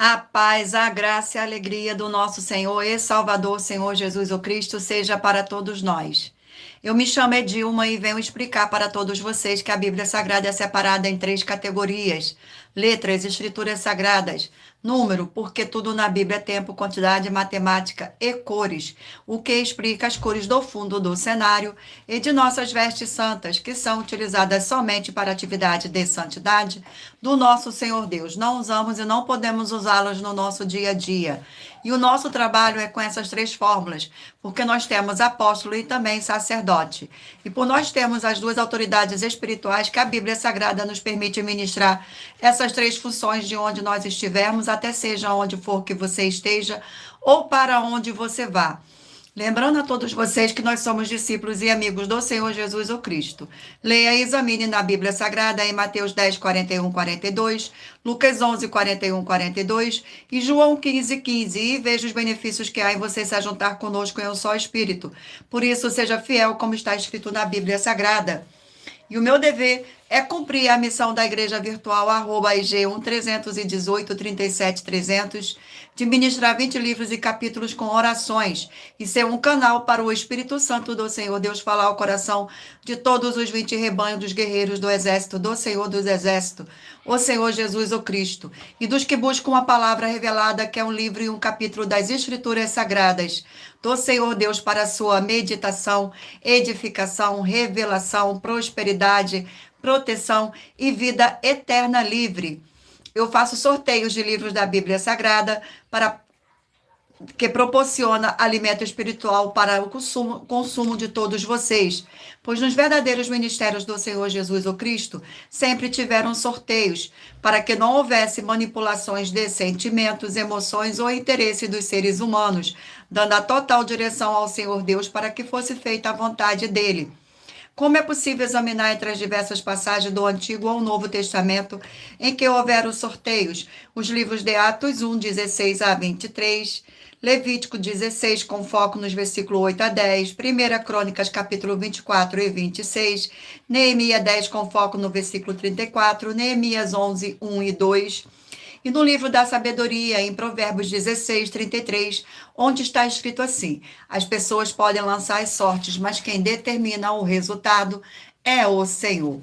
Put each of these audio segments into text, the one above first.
A paz, a graça e a alegria do nosso Senhor e Salvador, Senhor Jesus o Cristo, seja para todos nós. Eu me chamo Edilma e venho explicar para todos vocês que a Bíblia Sagrada é separada em três categorias: letras, escrituras sagradas, número, porque tudo na Bíblia é tempo, quantidade, matemática e cores, o que explica as cores do fundo do cenário e de nossas vestes santas, que são utilizadas somente para atividade de santidade do nosso Senhor Deus. Não usamos e não podemos usá-las no nosso dia a dia. E o nosso trabalho é com essas três fórmulas, porque nós temos apóstolo e também sacerdote. E por nós termos as duas autoridades espirituais que a Bíblia Sagrada nos permite ministrar essas três funções de onde nós estivermos, até seja onde for que você esteja ou para onde você vá. Lembrando a todos vocês que nós somos discípulos e amigos do Senhor Jesus o Cristo. Leia e examine na Bíblia Sagrada em Mateus 10, 41, 42, Lucas 11, 41, 42 e João 15, 15 e veja os benefícios que há em você se juntar conosco em um só Espírito. Por isso, seja fiel como está escrito na Bíblia Sagrada. E o meu dever é cumprir a missão da Igreja Virtual IG 1318 37 300, de ministrar 20 livros e capítulos com orações e ser um canal para o Espírito Santo do Senhor Deus falar ao coração de todos os 20 rebanhos dos guerreiros do exército do Senhor dos Exércitos, o Senhor Jesus o Cristo, e dos que buscam a palavra revelada, que é um livro e um capítulo das Escrituras Sagradas do Senhor Deus para a sua meditação, edificação, revelação, prosperidade, proteção e vida eterna livre. Eu faço sorteios de livros da Bíblia Sagrada para que proporciona alimento espiritual para o consumo de todos vocês, pois nos verdadeiros ministérios do Senhor Jesus o Cristo sempre tiveram sorteios, para que não houvesse manipulações de sentimentos, emoções ou interesse dos seres humanos, dando a total direção ao Senhor Deus para que fosse feita a vontade dele. Como é possível examinar entre as diversas passagens do Antigo ou Novo Testamento em que houveram sorteios? Os livros de Atos 1, 16 a 23, Levítico 16, com foco nos versículos 8 a 10, 1 Crônicas, capítulo 24 e 26, Neemias 10, com foco no versículo 34, Neemias 11, 1 e 2, e no livro da sabedoria, em Provérbios 16, 33, onde está escrito assim: as pessoas podem lançar as sortes, mas quem determina o resultado é o Senhor.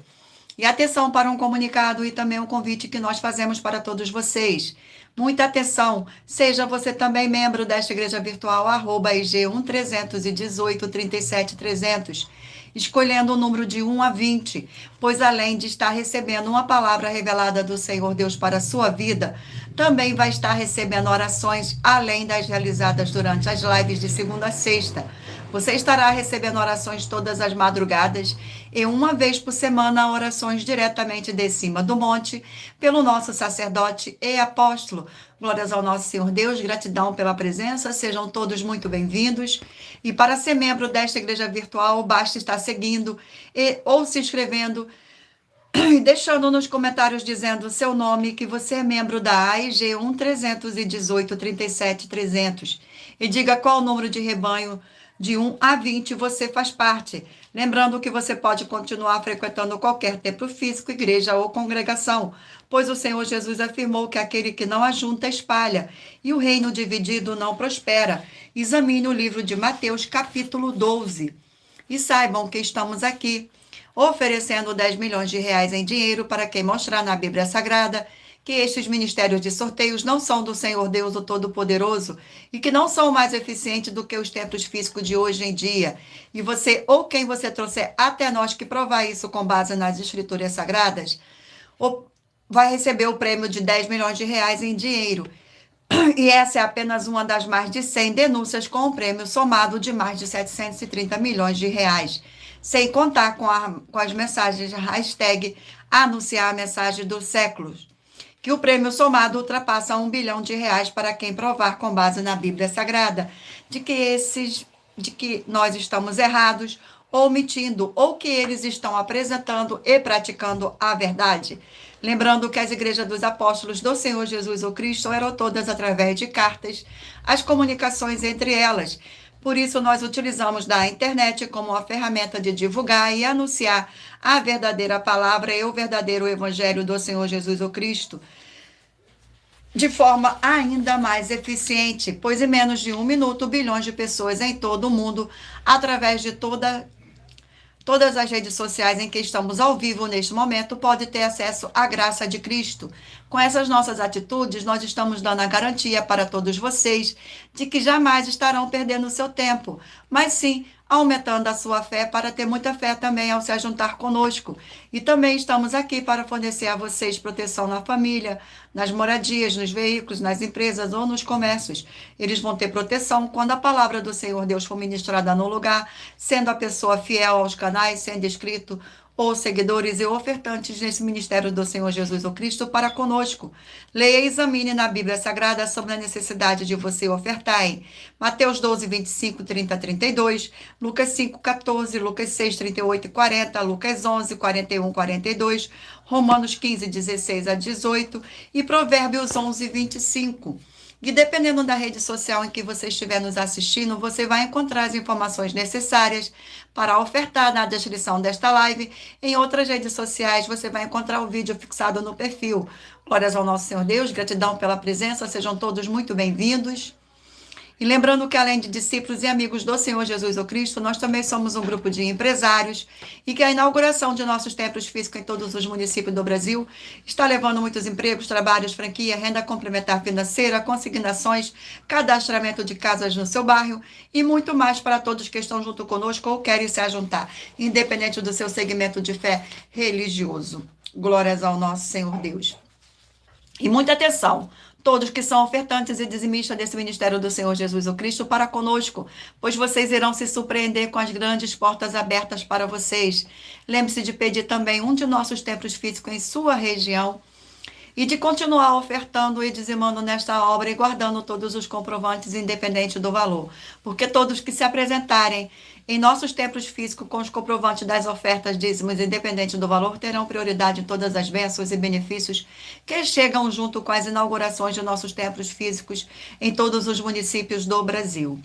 E atenção para um comunicado e também um convite que nós fazemos para todos vocês. Muita atenção, seja você também membro desta igreja virtual, IG 1318 37 300, escolhendo o número de 1 a 20, pois além de estar recebendo uma palavra revelada do Senhor Deus para a sua vida, também vai estar recebendo orações além das realizadas durante as lives de segunda a sexta. Você estará recebendo orações todas as madrugadas e uma vez por semana orações diretamente de cima do monte pelo nosso sacerdote e apóstolo. Glórias ao nosso Senhor Deus, gratidão pela presença, sejam todos muito bem-vindos. E para ser membro desta igreja virtual, basta estar seguindo ou se inscrevendo e deixando nos comentários dizendo o seu nome, que você é membro da AIG 1318 37 300 e diga qual o número de rebanho de 1 a 20 você faz parte. Lembrando que você pode continuar frequentando qualquer templo físico, igreja ou congregação, pois o Senhor Jesus afirmou que aquele que não ajunta espalha, e o reino dividido não prospera. Examine o livro de Mateus, capítulo 12. E saibam que estamos aqui oferecendo 10 milhões de reais em dinheiro para quem mostrar na Bíblia Sagrada que estes ministérios de sorteios não são do Senhor Deus, o Todo-Poderoso, e que não são mais eficientes do que os templos físicos de hoje em dia. E você, ou quem você trouxer até nós que provar isso com base nas Escrituras Sagradas, vai receber o prêmio de 10 milhões de reais em dinheiro. E essa é apenas uma das mais de 100 denúncias com um prêmio somado de mais de 730 milhões de reais. Sem contar com as mensagens hashtag anunciar a mensagem dos séculos, que o prêmio somado ultrapassa 1 bilhão de reais para quem provar com base na Bíblia Sagrada de que nós estamos errados, ou mentindo, ou que eles estão apresentando e praticando a verdade. Lembrando que as igrejas dos apóstolos do Senhor Jesus o Cristo eram todas através de cartas, as comunicações entre elas. Por isso, nós utilizamos da internet como uma ferramenta de divulgar e anunciar a verdadeira palavra e o verdadeiro evangelho do Senhor Jesus o Cristo. de forma ainda mais eficiente, pois em menos de 1 minuto, bilhões de pessoas em todo o mundo, através de todas as redes sociais em que estamos ao vivo neste momento, podem ter acesso à graça de Cristo. Com essas nossas atitudes, nós estamos dando a garantia para todos vocês de que jamais estarão perdendo o seu tempo, mas sim aumentando a sua fé para ter muita fé também ao se juntar conosco. E também estamos aqui para fornecer a vocês proteção na família, nas moradias, nos veículos, nas empresas ou nos comércios. Eles vão ter proteção quando a palavra do Senhor Deus for ministrada no lugar, sendo a pessoa fiel aos canais, sendo inscrito ou seguidores e ofertantes nesse ministério do Senhor Jesus o Cristo para conosco. Leia e examine na Bíblia Sagrada sobre a necessidade de você ofertar em Mateus 12, 25, 30, 32, Lucas 5, 14, Lucas 6, 38 e 40, Lucas 11, 41, 42, Romanos 15, 16 a 18 e Provérbios 11, 25. E dependendo da rede social em que você estiver nos assistindo, você vai encontrar as informações necessárias para ofertar na descrição desta live. Em outras redes sociais, você vai encontrar o vídeo fixado no perfil. Glórias ao nosso Senhor Deus, gratidão pela presença, sejam todos muito bem-vindos. E lembrando que, além de discípulos e amigos do Senhor Jesus o Cristo, nós também somos um grupo de empresários e que a inauguração de nossos templos físicos em todos os municípios do Brasil está levando muitos empregos, trabalhos, franquia, renda complementar financeira, consignações, cadastramento de casas no seu bairro e muito mais para todos que estão junto conosco ou querem se ajuntar, independente do seu segmento de fé religioso. Glórias ao nosso Senhor Deus. E muita atenção, todos que são ofertantes e dizimistas desse ministério do Senhor Jesus o Cristo para conosco, pois vocês irão se surpreender com as grandes portas abertas para vocês. Lembre-se de pedir também um de nossos templos físicos em sua região e de continuar ofertando e dizimando nesta obra e guardando todos os comprovantes, independente do valor. Porque todos que se apresentarem em nossos templos físicos com os comprovantes das ofertas, dízimos, independente do valor, terão prioridade em todas as bênçãos e benefícios que chegam junto com as inaugurações de nossos templos físicos em todos os municípios do Brasil.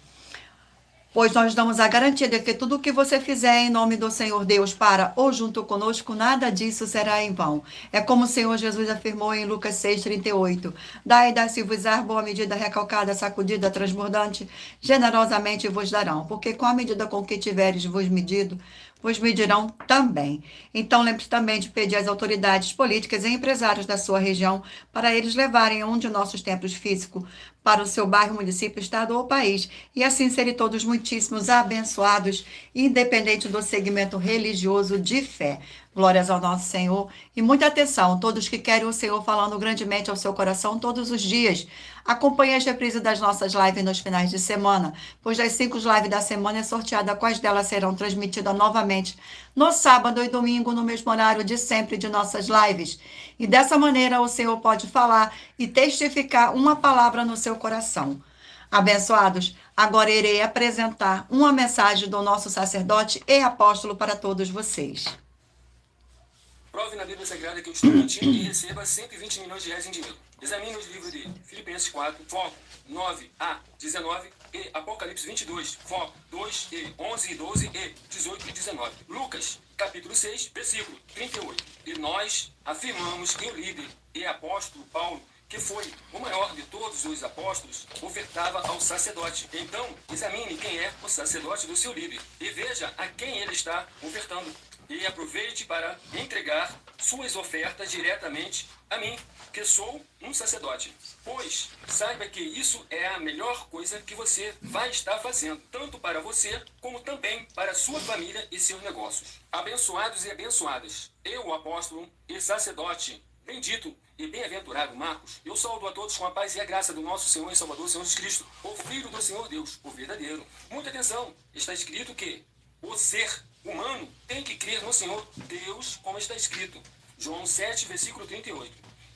Pois nós damos a garantia de que tudo o que você fizer em nome do Senhor Deus para ou junto conosco, nada disso será em vão. É como o Senhor Jesus afirmou em Lucas 6,38. Dai e dai-se-vos-á boa medida, recalcada, sacudida, transbordante, generosamente vos darão. Porque com a medida com que tiveres vos medido, vos medirão também. Então, lembre-se também de pedir às autoridades políticas e empresários da sua região para eles levarem um de nossos templos físicos para o seu bairro, município, estado ou país, e assim serem todos muitíssimos abençoados, independente do segmento religioso de fé. Glórias ao nosso Senhor. E muita atenção, todos que querem o Senhor falando grandemente ao seu coração todos os dias. Acompanhe as reprises das nossas lives nos finais de semana, pois das 5 lives da semana é sorteada quais delas serão transmitidas novamente no sábado e domingo, no mesmo horário de sempre de nossas lives. E dessa maneira o Senhor pode falar e testificar uma palavra no seu coração. Abençoados, agora irei apresentar uma mensagem do nosso sacerdote e apóstolo para todos vocês. Prove na Bíblia Sagrada que eu estou mentindo e receba 120 milhões de reais em dinheiro. Examine os livros de Filipenses 4, foco 9 a 19 e Apocalipse 22, foco 2 e 11 e 12 e 18 e 19. Lucas, capítulo 6, versículo 38. E nós afirmamos que o líder e apóstolo Paulo, que foi o maior de todos os apóstolos, ofertava ao sacerdote. Então, examine quem é o sacerdote do seu líder e veja a quem ele está ofertando. E aproveite para entregar suas ofertas diretamente a mim, que sou um sacerdote. Pois saiba que isso é a melhor coisa que você vai estar fazendo, tanto para você, como também para sua família e seus negócios. Abençoados e abençoadas, eu, o apóstolo e sacerdote, bendito e bem-aventurado Marcos, eu saúdo a todos com a paz e a graça do nosso Senhor e Salvador, Senhor Jesus Cristo, o Filho do Senhor Deus, o verdadeiro. Muita atenção, está escrito que o ser humano tem que crer no Senhor Deus, como está escrito. João 7, versículo 38.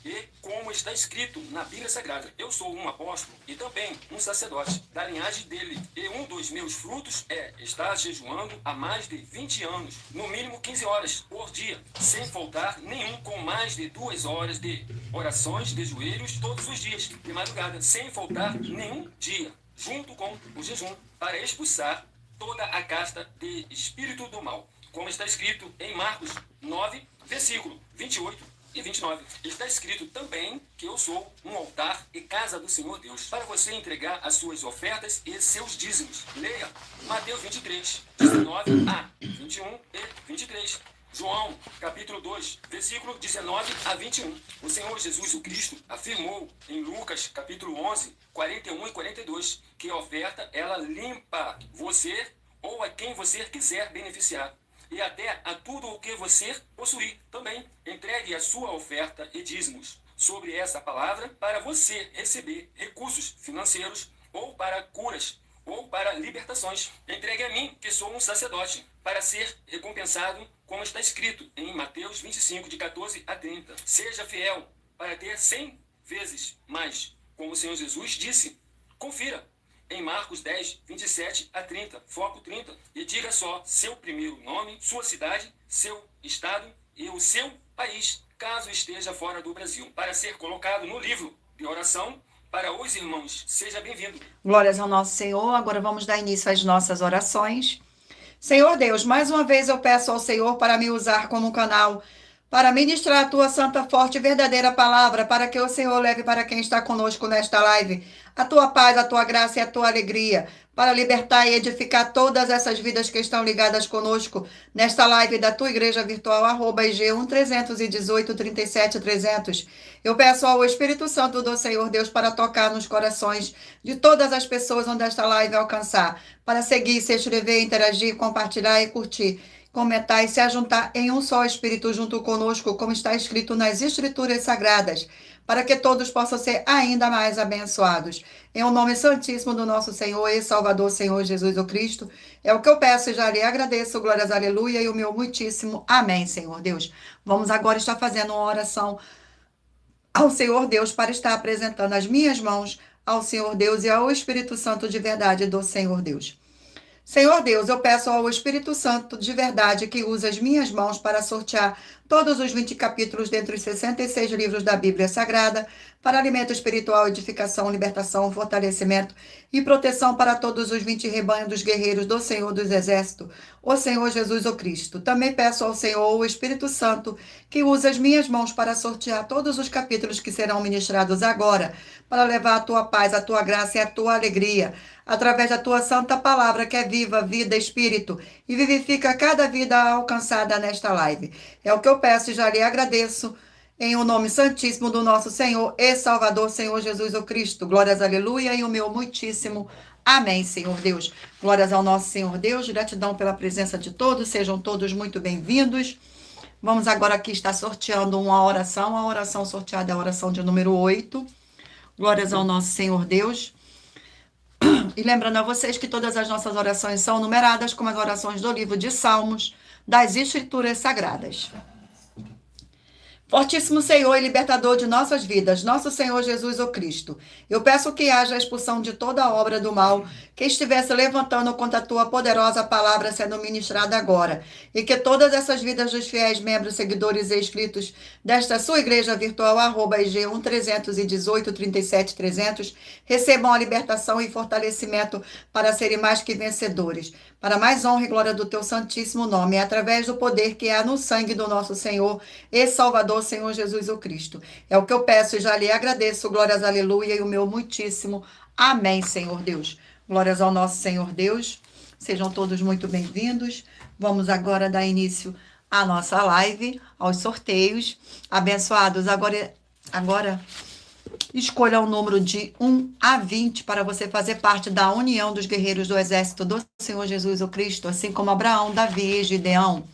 E como está escrito na Bíblia Sagrada, eu sou um apóstolo e também um sacerdote da linhagem dele. E um dos meus frutos é estar jejuando há mais de 20 anos, no mínimo 15 horas por dia, sem faltar nenhum, com mais de 2 horas de orações de joelhos todos os dias, de madrugada, sem faltar nenhum dia, junto com o jejum, para expulsar toda a casta de espírito do mal, como está escrito em Marcos 9, versículo 28 e 29. 29. Está escrito também que eu sou um altar e casa do Senhor Deus, para você entregar as suas ofertas e seus dízimos. Leia Mateus 23, 19 a 21 e 23. João, capítulo 2, versículo 19 a 21. O Senhor Jesus o Cristo afirmou em Lucas, capítulo 11, 41 e 42, que a oferta, ela limpa você ou a quem você quiser beneficiar. E até a tudo o que você possuir também. Entregue a sua oferta e dízimos sobre essa palavra para você receber recursos financeiros ou para curas ou para libertações. Entregue a mim, que sou um sacerdote, para ser recompensado, como está escrito em Mateus 25, de 14 a 30. Seja fiel para ter 100 vezes mais, como o Senhor Jesus disse. Confira em Marcos 10, 27 a 30, foco 30, e diga só seu primeiro nome, sua cidade, seu estado e o seu país, caso esteja fora do Brasil, para ser colocado no livro de oração para os irmãos. Seja bem-vindo. Glórias ao nosso Senhor. Agora vamos dar início às nossas orações. Senhor Deus, mais uma vez eu peço ao Senhor para me usar como canal para ministrar a tua santa, forte e verdadeira palavra, para que o Senhor leve para quem está conosco nesta live a tua paz, a tua graça e a tua alegria, para libertar e edificar todas essas vidas que estão ligadas conosco nesta live da tua igreja virtual, @IG 1318 37 300. Eu peço ao Espírito Santo do Senhor Deus para tocar nos corações de todas as pessoas onde esta live alcançar, para seguir, se inscrever, interagir, compartilhar e curtir, comentar e se ajuntar em um só Espírito junto conosco, como está escrito nas Escrituras Sagradas, para que todos possam ser ainda mais abençoados. Em o nome santíssimo do nosso Senhor e Salvador, Senhor Jesus o Cristo, é o que eu peço e já lhe agradeço, glórias, aleluia, e o meu muitíssimo amém, Senhor Deus. Vamos agora estar fazendo uma oração ao Senhor Deus para estar apresentando as minhas mãos ao Senhor Deus e ao Espírito Santo de verdade do Senhor Deus. Senhor Deus, eu peço ao Espírito Santo de verdade que use as minhas mãos para sortear todos os 20 capítulos dentre os 66 livros da Bíblia Sagrada, para alimento espiritual, edificação, libertação, fortalecimento e proteção para todos os 20 rebanhos dos guerreiros do Senhor dos Exércitos, o Senhor Jesus o Cristo. Também peço ao Senhor, o Espírito Santo, que use as minhas mãos para sortear todos os capítulos que serão ministrados agora, para levar a tua paz, a tua graça e a tua alegria, através da tua santa palavra, que é viva, vida, espírito, e vivifica cada vida alcançada nesta live. É o que eu peço e já lhe agradeço, em o nome santíssimo do nosso Senhor e Salvador, Senhor Jesus o Cristo. Glórias, aleluia, e o meu muitíssimo amém, Senhor Deus. Glórias ao nosso Senhor Deus, gratidão pela presença de todos, sejam todos muito bem-vindos. Vamos agora aqui estar sorteando uma oração, a oração sorteada é a oração de número 8. Glórias ao nosso Senhor Deus. E lembrando a vocês que todas as nossas orações são numeradas como as orações do livro de Salmos, das Escrituras Sagradas. Fortíssimo Senhor e libertador de nossas vidas, nosso Senhor Jesus o Cristo, eu peço que haja a expulsão de toda obra do mal que estivesse levantando contra a tua poderosa palavra sendo ministrada agora, e que todas essas vidas dos fiéis membros, seguidores e inscritos desta sua igreja virtual, @IG 1318 37 300, recebam a libertação e fortalecimento para serem mais que vencedores, para mais honra e glória do teu santíssimo nome, através do poder que há no sangue do nosso Senhor e Salvador, Senhor Jesus o Cristo. É o que eu peço e já lhe agradeço, glórias, aleluia, e o meu muitíssimo amém, Senhor Deus. Glórias ao nosso Senhor Deus. Sejam todos muito bem-vindos. Vamos agora dar início à nossa live, aos sorteios. Abençoados, agora escolha o número de 1 a 20 para você fazer parte da união dos guerreiros do exército do Senhor Jesus o Cristo, assim como Abraão, Davi e Gideão.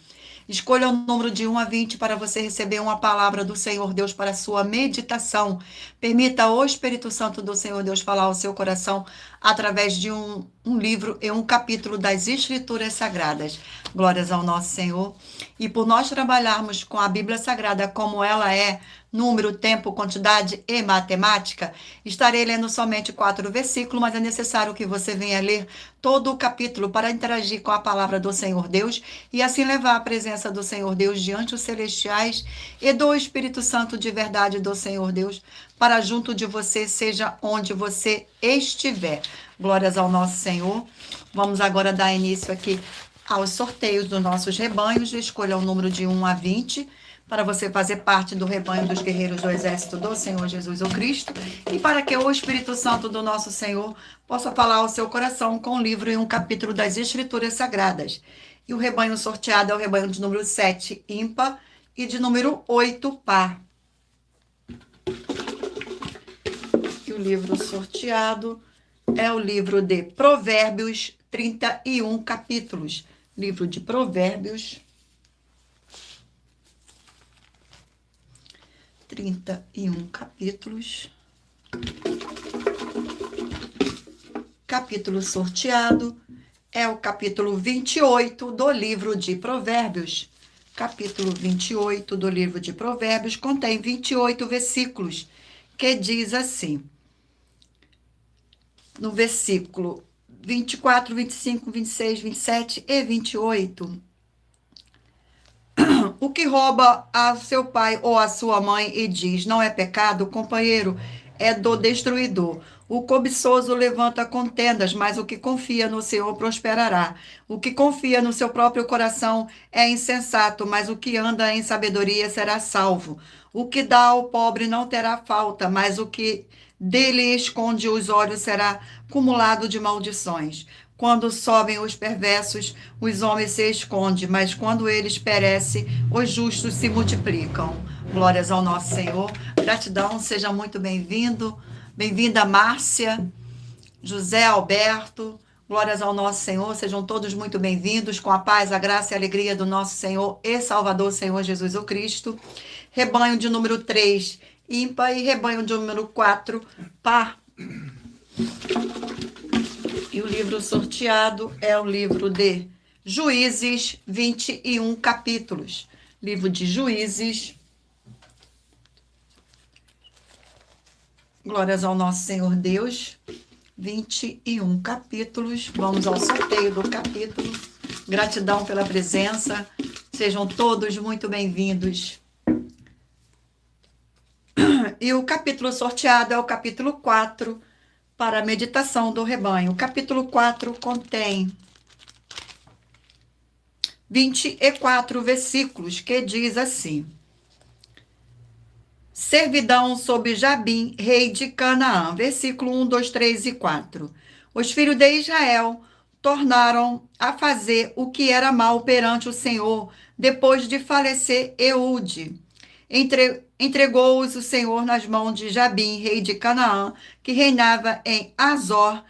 Escolha o número de 1 a 20 para você receber uma palavra do Senhor Deus para a sua meditação. Permita o Espírito Santo do Senhor Deus falar ao seu coração através de um livro e um capítulo das Escrituras Sagradas. Glórias ao nosso Senhor. E por nós trabalharmos com a Bíblia Sagrada como ela é, número, tempo, quantidade e matemática, estarei lendo somente 4 versículos, mas é necessário que você venha ler todo o capítulo para interagir com a palavra do Senhor Deus e assim levar a presença do Senhor Deus diante os celestiais e do Espírito Santo de verdade do Senhor Deus para junto de você, seja onde você estiver. Glórias ao nosso Senhor. Vamos agora dar início aqui aos sorteios dos nossos rebanhos. Escolha o número de 1 a 20 para você fazer parte do rebanho dos guerreiros do exército do Senhor Jesus o Cristo, e para que o Espírito Santo do nosso Senhor possa falar ao seu coração com um livro e um capítulo das Escrituras Sagradas. E o rebanho sorteado é o rebanho de número 7, ímpar, e de número 8, par. E o livro sorteado é o livro de Provérbios, 31 capítulos. Livro de Provérbios, 31 capítulos. Capítulo sorteado é o capítulo 28 do livro de Provérbios. Capítulo 28 do livro de Provérbios contém 28 versículos, que diz assim, no versículo 24, 25, 26, 27 e 28. O que rouba a seu pai ou a sua mãe e diz, não é pecado, companheiro, é do destruidor. O cobiçoso levanta contendas, mas o que confia no Senhor prosperará. O que confia no seu próprio coração é insensato, mas o que anda em sabedoria será salvo. O que dá ao pobre não terá falta, mas o que dele esconde os olhos será cumulado de maldições. Quando sobem os perversos, os homens se escondem, mas quando eles perecem, os justos se multiplicam. Glórias ao nosso Senhor. Gratidão, seja muito bem-vindo. Bem-vinda, Márcia, José Alberto. Glórias ao nosso Senhor. Sejam todos muito bem-vindos, com a paz, a graça e a alegria do nosso Senhor e Salvador, Senhor Jesus o Cristo. Rebanho de número 3, ímpar, e rebanho de número 4, par. E o livro sorteado é o livro de Juízes, 21 capítulos. Livro de Juízes. Glórias ao nosso Senhor Deus. 21 capítulos. Vamos ao sorteio do capítulo. Gratidão pela presença. Sejam todos muito bem-vindos. E o capítulo sorteado é o capítulo 4, para a meditação do rebanho. O capítulo 4 contém 24 versículos, que diz assim: servidão sob Jabim, rei de Canaã. Versículo 1, 2, 3 e 4. Os filhos de Israel tornaram a fazer o que era mal perante o Senhor, depois de falecer Eude. Entregou-os o Senhor nas mãos de Jabim, rei de Canaã, que reinava em Azor.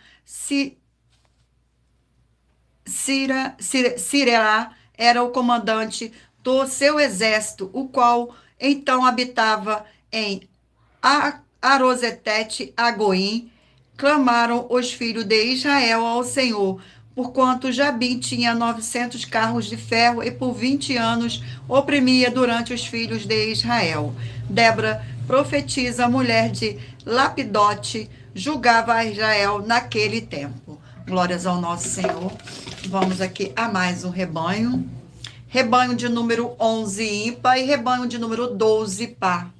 Sirelá era o comandante do seu exército, o qual então habitava em Arozetete Agoim. Clamaram os filhos de Israel ao Senhor, porquanto Jabim tinha 900 carros de ferro e por 20 anos oprimia durante os filhos de Israel. Débora, profetisa, mulher de Lapidote, julgava a Israel naquele tempo. Glórias ao nosso Senhor. Vamos aqui a mais um rebanho. Rebanho de número 11, ímpar, e rebanho de número 12, par.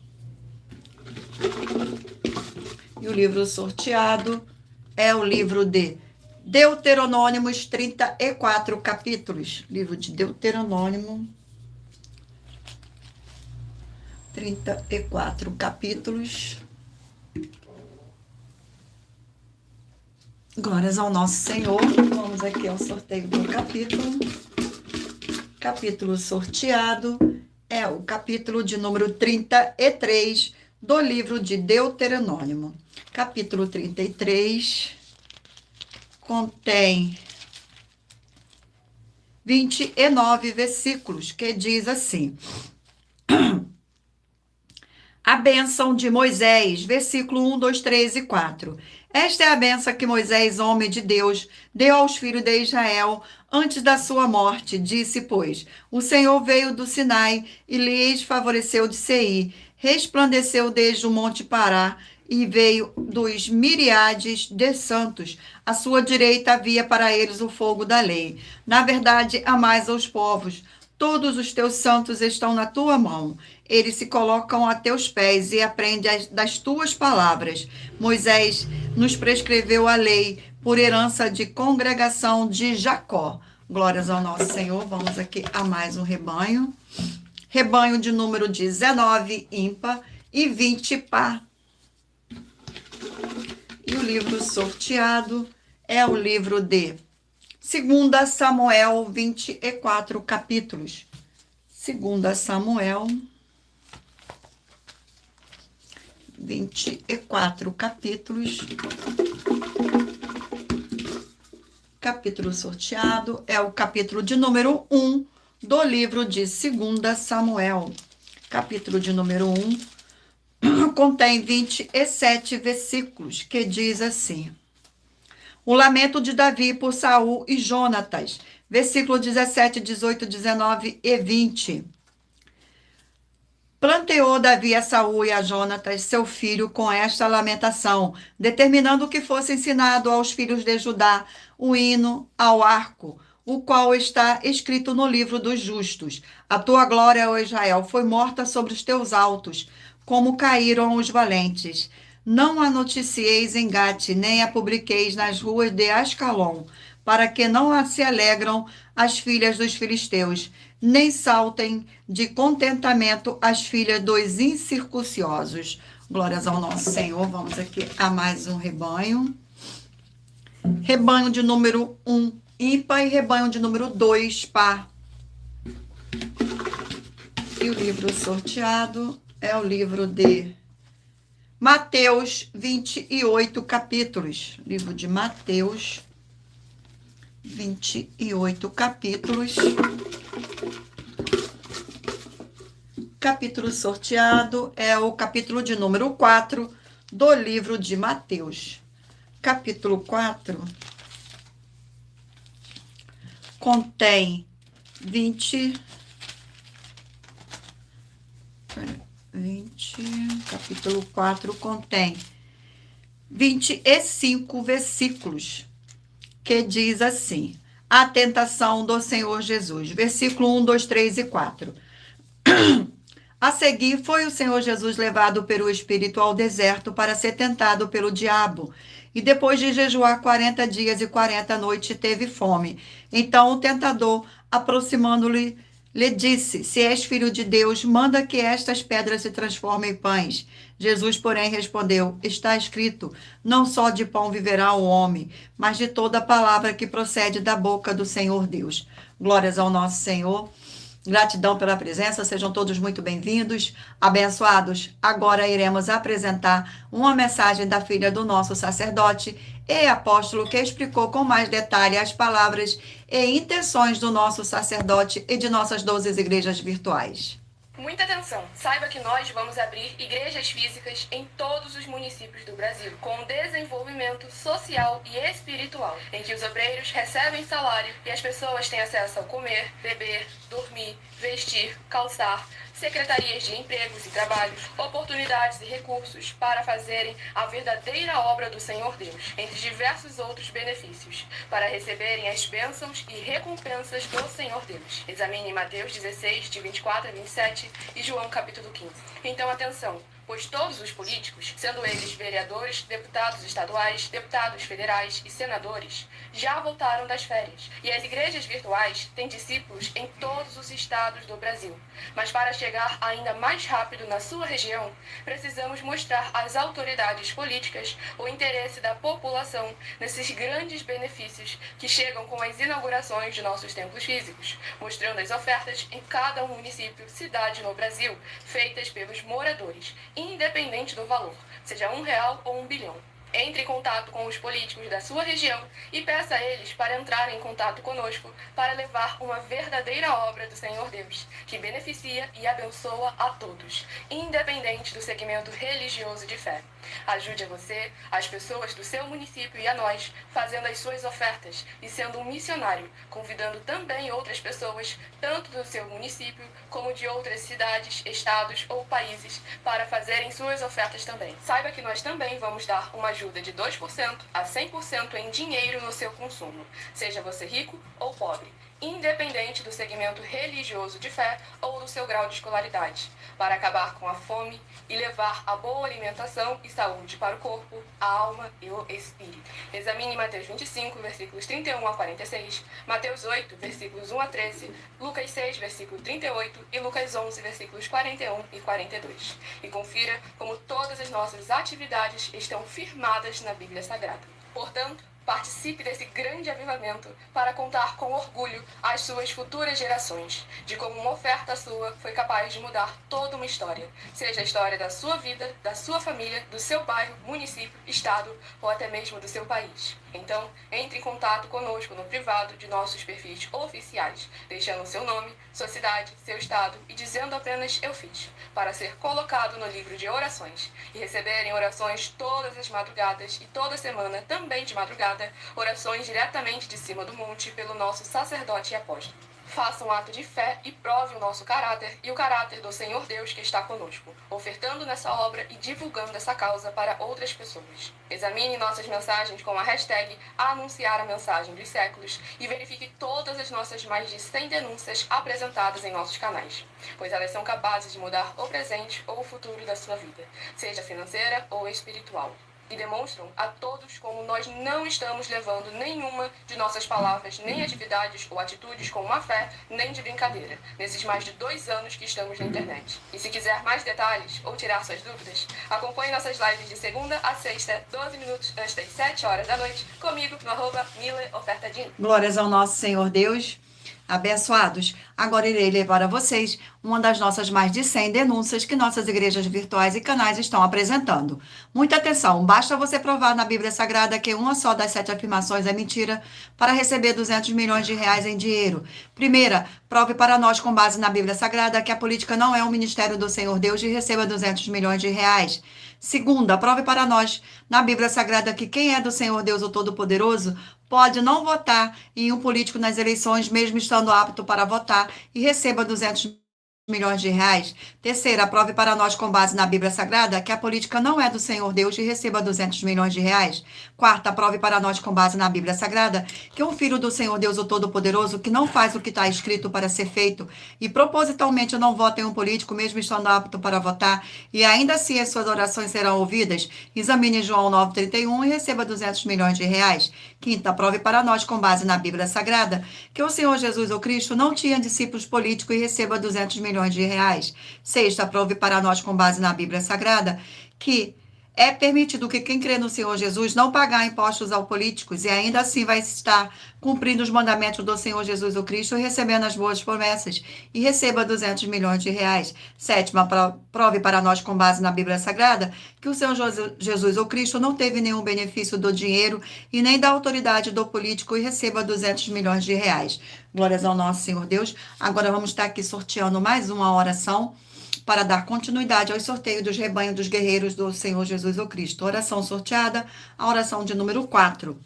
E o livro sorteado é o livro de Deuteronômio, 34 capítulos. Livro de Deuteronômio, 34 capítulos. Glórias ao nosso Senhor. Vamos aqui ao sorteio do capítulo. Capítulo sorteado é o capítulo de número 33 do livro de Deuteronômio. Capítulo 33 contém 29 versículos, que diz assim: a bênção de Moisés, versículo 1, 2, 3 e 4. Esta é a bênção que Moisés, homem de Deus, deu aos filhos de Israel antes da sua morte. Disse, pois, o Senhor veio do Sinai e lhes favoreceu de Seir, resplandeceu desde o monte Pará e veio dos miriades de santos. À sua direita havia para eles o fogo da lei. Na verdade, amais aos povos. Todos os teus santos estão na tua mão. Eles se colocam a teus pés e aprendem das tuas palavras. Moisés nos prescreveu a lei por herança de congregação de Jacó. Glórias ao nosso Senhor. Vamos aqui a mais um rebanho. rebanho de número 19, ímpar, e 20, par. E o livro sorteado é o livro de 2 Samuel, 24 capítulos. 2 Samuel, 24 capítulos. Capítulo sorteado é o capítulo de número 1 do livro de 2 Samuel. Capítulo de número 1 contém 27 versículos, que diz assim: o lamento de Davi por Saul e Jonatas. Versículo 17, 18, 19 e 20. Planteou Davi a Saul e a Jonatas, seu filho, com esta lamentação, determinando que fosse ensinado aos filhos de Judá o hino ao arco, o qual está escrito no livro dos justos. A tua glória, ó Israel, foi morta sobre os teus altos, como caíram os valentes. Não a noticieis em Gate, nem a publiqueis nas ruas de Ascalon, para que não se alegram as filhas dos filisteus, nem saltem de contentamento as filhas dos incircunciosos. Glórias ao nosso Senhor. Vamos aqui a mais um rebanho. Rebanho de número 1, ímpar, e rebanho de número 2, par. E o livro sorteado é o livro de Mateus, 28 capítulos. Livro de Mateus, 28 capítulos. Capítulo sorteado é o capítulo de número 4 do livro de Mateus. Capítulo 4 contém 20, capítulo 4 contém 25 versículos, que diz assim: a tentação do Senhor Jesus. Versículo 1, 2, 3 e 4. A seguir, foi o Senhor Jesus levado pelo Espírito ao deserto para ser tentado pelo diabo. E depois de jejuar 40 dias e 40 noites, teve fome. Então o tentador, aproximando-lhe, lhe disse: se és filho de Deus, manda que estas pedras se transformem em pães. Jesus, porém, respondeu: está escrito, não só de pão viverá o homem, mas de toda a palavra que procede da boca do Senhor Deus. Glórias ao nosso Senhor. Gratidão pela presença, sejam todos muito bem-vindos, abençoados. Agora iremos apresentar uma mensagem da filha do nosso sacerdote e apóstolo, que explicou com mais detalhe as palavras e intenções do nosso sacerdote e de nossas 12 igrejas virtuais. Muita atenção! Saiba que nós vamos abrir igrejas físicas em todos os municípios do Brasil, com desenvolvimento social e espiritual, em que os obreiros recebem salário e as pessoas têm acesso ao comer, beber, dormir, vestir, calçar, secretarias de empregos e trabalhos, oportunidades e recursos para fazerem a verdadeira obra do Senhor Deus, entre diversos outros benefícios, para receberem as bênçãos e recompensas do Senhor Deus. Examine Mateus 16, de 24 a 27 e João capítulo 15. Então, atenção! Pois todos os políticos, sendo eles vereadores, deputados estaduais, deputados federais e senadores, já voltaram das férias. E as igrejas virtuais têm discípulos em todos os estados do Brasil. Mas para chegar ainda mais rápido na sua região, precisamos mostrar às autoridades políticas o interesse da população nesses grandes benefícios que chegam com as inaugurações de nossos templos físicos, mostrando as ofertas em cada município, cidade no Brasil, feitas pelos moradores, independente do valor, seja R$1 ou 1 bilhão. Entre em contato com os políticos da sua região e peça a eles para entrarem em contato conosco para levar uma verdadeira obra do Senhor Deus, que beneficia e abençoa a todos, independente do segmento religioso de fé. Ajude a você, as pessoas do seu município e a nós, fazendo as suas ofertas e sendo um missionário, convidando também outras pessoas, tanto do seu município como de outras cidades, estados ou países, para fazerem suas ofertas também. Saiba que nós também vamos dar uma ajuda de 2% a 100% em dinheiro no seu consumo, seja você rico ou pobre. independente do segmento religioso de fé ou do seu grau de escolaridade, para acabar com a fome e levar a boa alimentação e saúde para o corpo, a alma e o espírito. Examine Mateus 25, versículos 31 a 46, Mateus 8, versículos 1 a 13, Lucas 6, versículo 38 e Lucas 11, versículos 41 e 42. E confira como todas as nossas atividades estão firmadas na Bíblia Sagrada. Portanto, participe desse grande avivamento para contar com orgulho às suas futuras gerações de como uma oferta sua foi capaz de mudar toda uma história, seja a história da sua vida, da sua família, do seu bairro, município, estado ou até mesmo do seu país. Então, entre em contato conosco no privado de nossos perfis oficiais, deixando seu nome, sua cidade, seu estado e dizendo apenas "eu fiz", para ser colocado no livro de orações e receberem orações todas as madrugadas e toda semana, também de madrugada, orações diretamente de cima do monte pelo nosso sacerdote e apóstolo. Faça um ato de fé e prove o nosso caráter e o caráter do Senhor Deus que está conosco, ofertando nessa obra e divulgando essa causa para outras pessoas. Examine nossas mensagens com a hashtag Anunciar a Mensagem dos Séculos e verifique todas as nossas mais de 100 denúncias apresentadas em nossos canais, pois elas são capazes de mudar o presente ou o futuro da sua vida, seja financeira ou espiritual. E demonstram a todos como nós não estamos levando nenhuma de nossas palavras, nem atividades ou atitudes com má fé, nem de brincadeira, nesses mais de 2 anos que estamos na internet. E se quiser mais detalhes ou tirar suas dúvidas, acompanhe nossas lives de segunda a sexta, 12 minutos antes das 7 horas da noite, comigo no @MileOfertadinho. Glórias ao nosso Senhor Deus. Abençoados, agora irei levar a vocês uma das nossas mais de 100 denúncias que nossas igrejas virtuais e canais estão apresentando. Muita atenção, basta você provar na Bíblia Sagrada que uma só das 7 afirmações é mentira para receber 200 milhões de reais em dinheiro. Primeira, prove para nós com base na Bíblia Sagrada que a política não é um ministério do Senhor Deus e receba 200 milhões de reais. Segunda, prove para nós na Bíblia Sagrada que quem é do Senhor Deus o Todo-Poderoso pode não votar em um político nas eleições, mesmo estando apto para votar, e receba 200 milhões de reais. Terceira, prove para nós com base na Bíblia Sagrada que a política não é do Senhor Deus e receba 200 milhões de reais. Quarta, prove para nós com base na Bíblia Sagrada que um filho do Senhor Deus o Todo-Poderoso que não faz o que está escrito para ser feito e propositalmente não vota em um político mesmo estando apto para votar e ainda assim as suas orações serão ouvidas. Examine João 9,31 e receba 200 milhões de reais. Quinta, prove para nós com base na Bíblia Sagrada que o Senhor Jesus, o Cristo, não tinha discípulos políticos e receba 200 milhões de reais. Sexta, prove para nós com base na Bíblia Sagrada que é permitido que quem crê no Senhor Jesus não pagar impostos aos políticos e ainda assim vai estar cumprindo os mandamentos do Senhor Jesus o Cristo e recebendo as boas promessas e receba 200 milhões de reais. Sétima, prove para nós com base na Bíblia Sagrada que o Senhor Jesus o Cristo não teve nenhum benefício do dinheiro e nem da autoridade do político e receba 200 milhões de reais. Glórias ao nosso Senhor Deus. Agora vamos estar aqui sorteando mais uma oração para dar continuidade aos sorteios dos rebanhos dos guerreiros do Senhor Jesus o Cristo. Oração sorteada, a oração de número 4.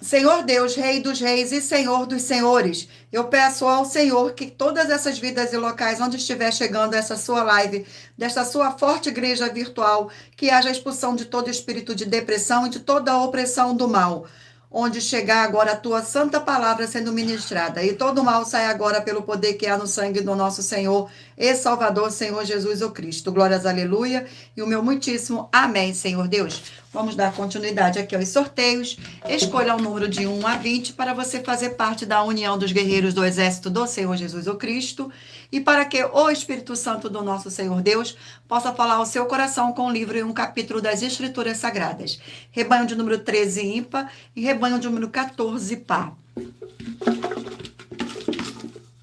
Senhor Deus, Rei dos reis e Senhor dos senhores, eu peço ao Senhor que todas essas vidas e locais onde estiver chegando essa sua live, desta sua forte igreja virtual, que haja expulsão de todo espírito de depressão e de toda a opressão do mal. Onde chegar agora a tua santa palavra sendo ministrada, e todo mal sai agora pelo poder que há no sangue do nosso Senhor e Salvador, Senhor Jesus o Cristo. Glórias, aleluia, e o meu muitíssimo amém, Senhor Deus. Vamos dar continuidade aqui aos sorteios. Escolha o número de 1 a 20 para você fazer parte da união dos guerreiros do exército do Senhor Jesus o Cristo e para que o Espírito Santo do nosso Senhor Deus possa falar ao seu coração com um livro e um capítulo das Escrituras Sagradas. Rebanho de número 13 ímpar e rebanho de número 14 par.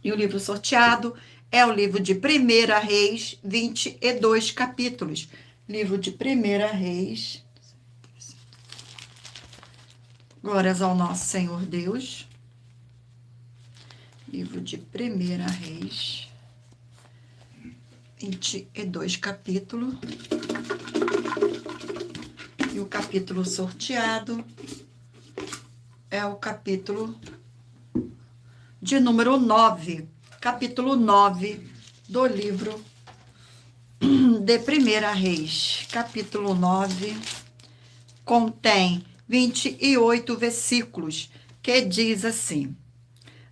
E o livro sorteado é o livro de 1 Reis, 22 capítulos. Livro de 1 Reis. Glórias ao nosso Senhor Deus. Livro de 1 Reis, 22 capítulos. E o capítulo sorteado é o capítulo de número 9. Capítulo 9 do livro de 1 Reis. Capítulo 9 contém 28 versículos, que diz assim: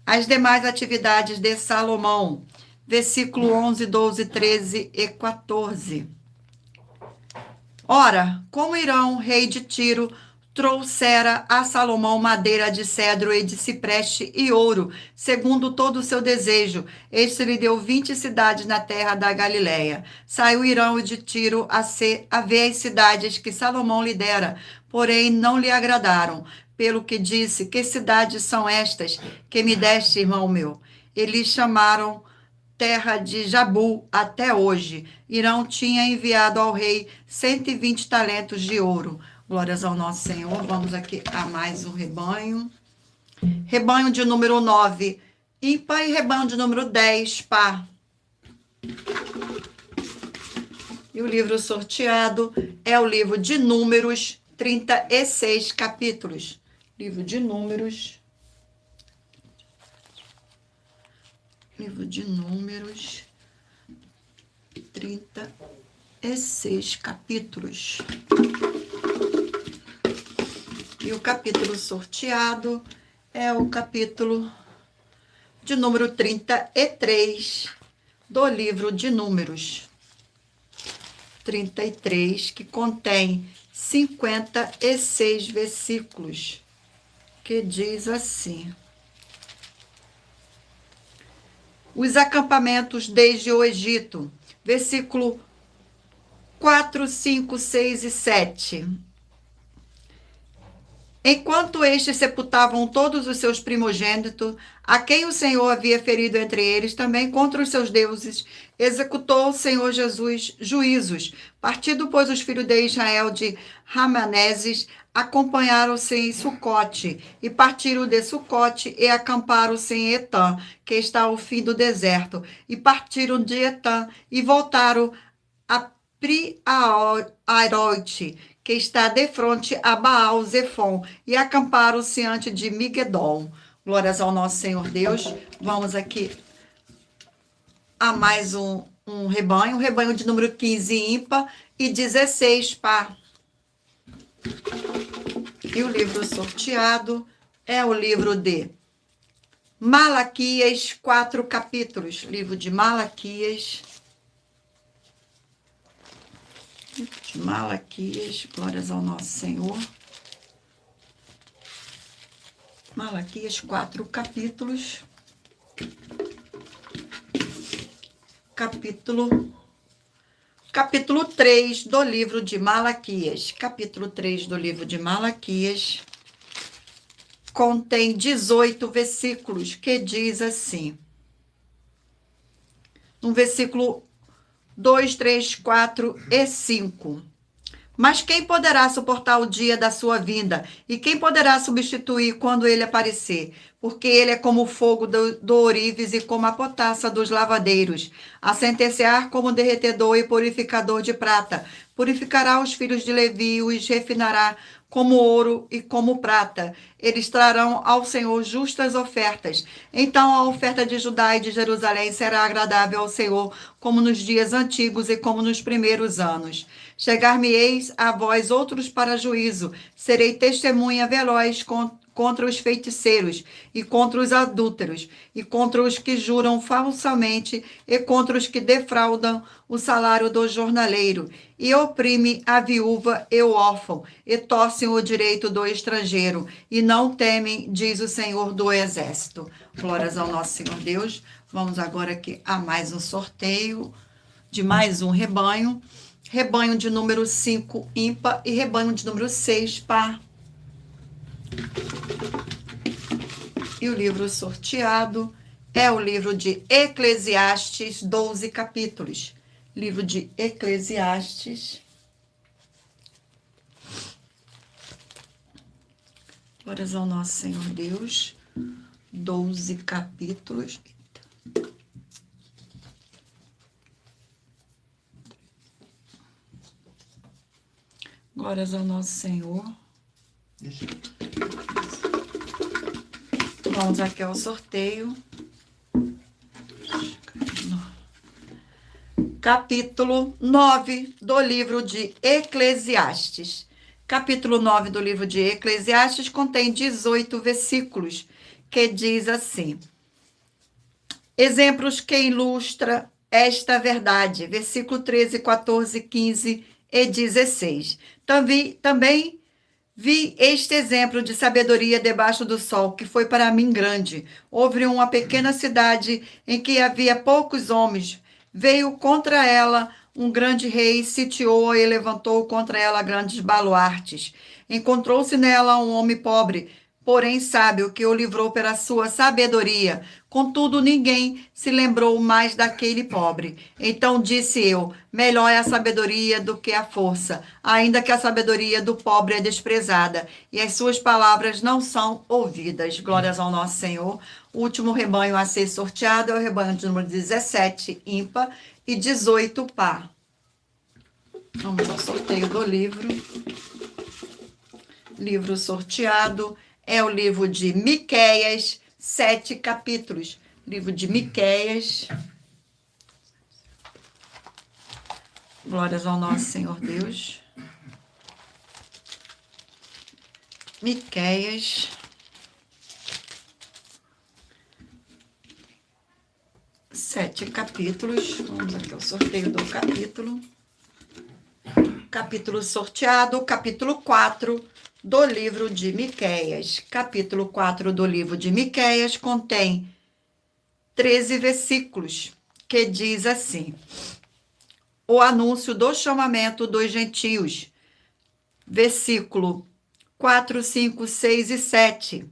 as demais atividades de Salomão, versículo 11, 12, 13 e 14. Ora, como Irão, rei de Tiro, trouxera a Salomão madeira de cedro e de cipreste e ouro, segundo todo o seu desejo. Este lhe deu 20 cidades na terra da Galileia. Saiu Irão de Tiro a ver as cidades que Salomão lhe dera, porém não lhe agradaram. Pelo que disse: que cidades são estas que me deste, irmão meu? Eles chamaram terra de Jabu até hoje. Irão tinha enviado ao rei 120 talentos de ouro. Glórias ao nosso Senhor. Vamos aqui a mais um rebanho. Rebanho de número 9, ímpar, e rebanho de número 10, par. E o livro sorteado é o livro de Números, 36 capítulos. Livro de Números. Livro de Números, 36 capítulos. E o capítulo sorteado é o capítulo de número 33 do livro de Números. 33, que contém 56 versículos, que diz assim: os acampamentos desde o Egito, versículo 4, 5, 6 e 7. Enquanto estes sepultavam todos os seus primogênitos, a quem o Senhor havia ferido entre eles, também contra os seus deuses, executou o Senhor Jesus juízos. Partido, pois, os filhos de Israel de Ramaneses, acompanharam-se em Sucote, e partiram de Sucote e acamparam-se em Etã, que está ao fim do deserto, e partiram de Etã e voltaram a Pri-Aroite, que está defronte a Baal-Zefon, e acamparam-se ante de Migedol. Glórias ao nosso Senhor Deus. Vamos aqui a mais um rebanho de número 15, ímpar, e 16, par. E o livro sorteado é o livro de Malaquias, 4 capítulos. Livro de Malaquias. Glórias ao nosso Senhor. Malaquias, 4 capítulos. Capítulo 3 do livro de Malaquias. Capítulo 3 do livro de Malaquias contém 18 versículos, que diz assim: no versículo 2, 3, 4 e 5. Mas quem poderá suportar o dia da sua vinda? E quem poderá substituir quando ele aparecer? Porque ele é como o fogo do ourives e como a potassa dos lavadeiros, a sentenciar como derretedor e purificador de prata. Purificará os filhos de Levi e os refinará como ouro e como prata. Eles trarão ao Senhor justas ofertas. Então a oferta de Judá e de Jerusalém será agradável ao Senhor, como nos dias antigos e como nos primeiros anos. Chegar-me-eis a vós outros para juízo. Serei testemunha veloz contra os feiticeiros, e contra os adúlteros, e contra os que juram falsamente, e contra os que defraudam o salário do jornaleiro, e oprime a viúva e o órfão, e torcem o direito do estrangeiro, e não temem, diz o Senhor do Exército. Glórias ao nosso Senhor Deus. Vamos agora aqui a mais um sorteio de mais um rebanho. Rebanho de número 5, ímpar, e rebanho de número 6, par. E o livro sorteado é o livro de Eclesiastes, 12 capítulos. Livro de Eclesiastes. Glórias ao nosso Senhor Deus. 12 capítulos. Glórias ao nosso Senhor. Vamos aqui ao sorteio. Capítulo 9 do livro de Eclesiastes. Capítulo 9 do livro de Eclesiastes contém 18 versículos, que diz assim: exemplos que ilustram esta verdade. Versículo 13, 14, 15 e 16. Também vi este exemplo de sabedoria debaixo do sol, que foi para mim grande. Houve uma pequena cidade em que havia poucos homens. Veio contra ela um grande rei, sitiou-a e levantou contra ela grandes baluartes. Encontrou-se nela um homem pobre, porém sábio, que o livrou pela sua sabedoria. Contudo, ninguém se lembrou mais daquele pobre. Então disse eu: melhor é a sabedoria do que a força, ainda que a sabedoria do pobre é desprezada, e as suas palavras não são ouvidas. Glórias ao nosso Senhor. O último rebanho a ser sorteado é o rebanho de número 17, ímpar, e 18, par. Vamos ao sorteio do livro. Livro sorteado é o livro de Miqueias, 7 capítulos. Livro de Miqueias. Glórias ao nosso Senhor Deus. Miqueias. 7 capítulos. Vamos aqui ao sorteio do capítulo. Capítulo sorteado, capítulo 4 do livro de Miqueias. Capítulo 4 do livro de Miqueias contém 13 versículos, que diz assim: o anúncio do chamamento dos gentios. Versículo 4, 5, 6 e 7.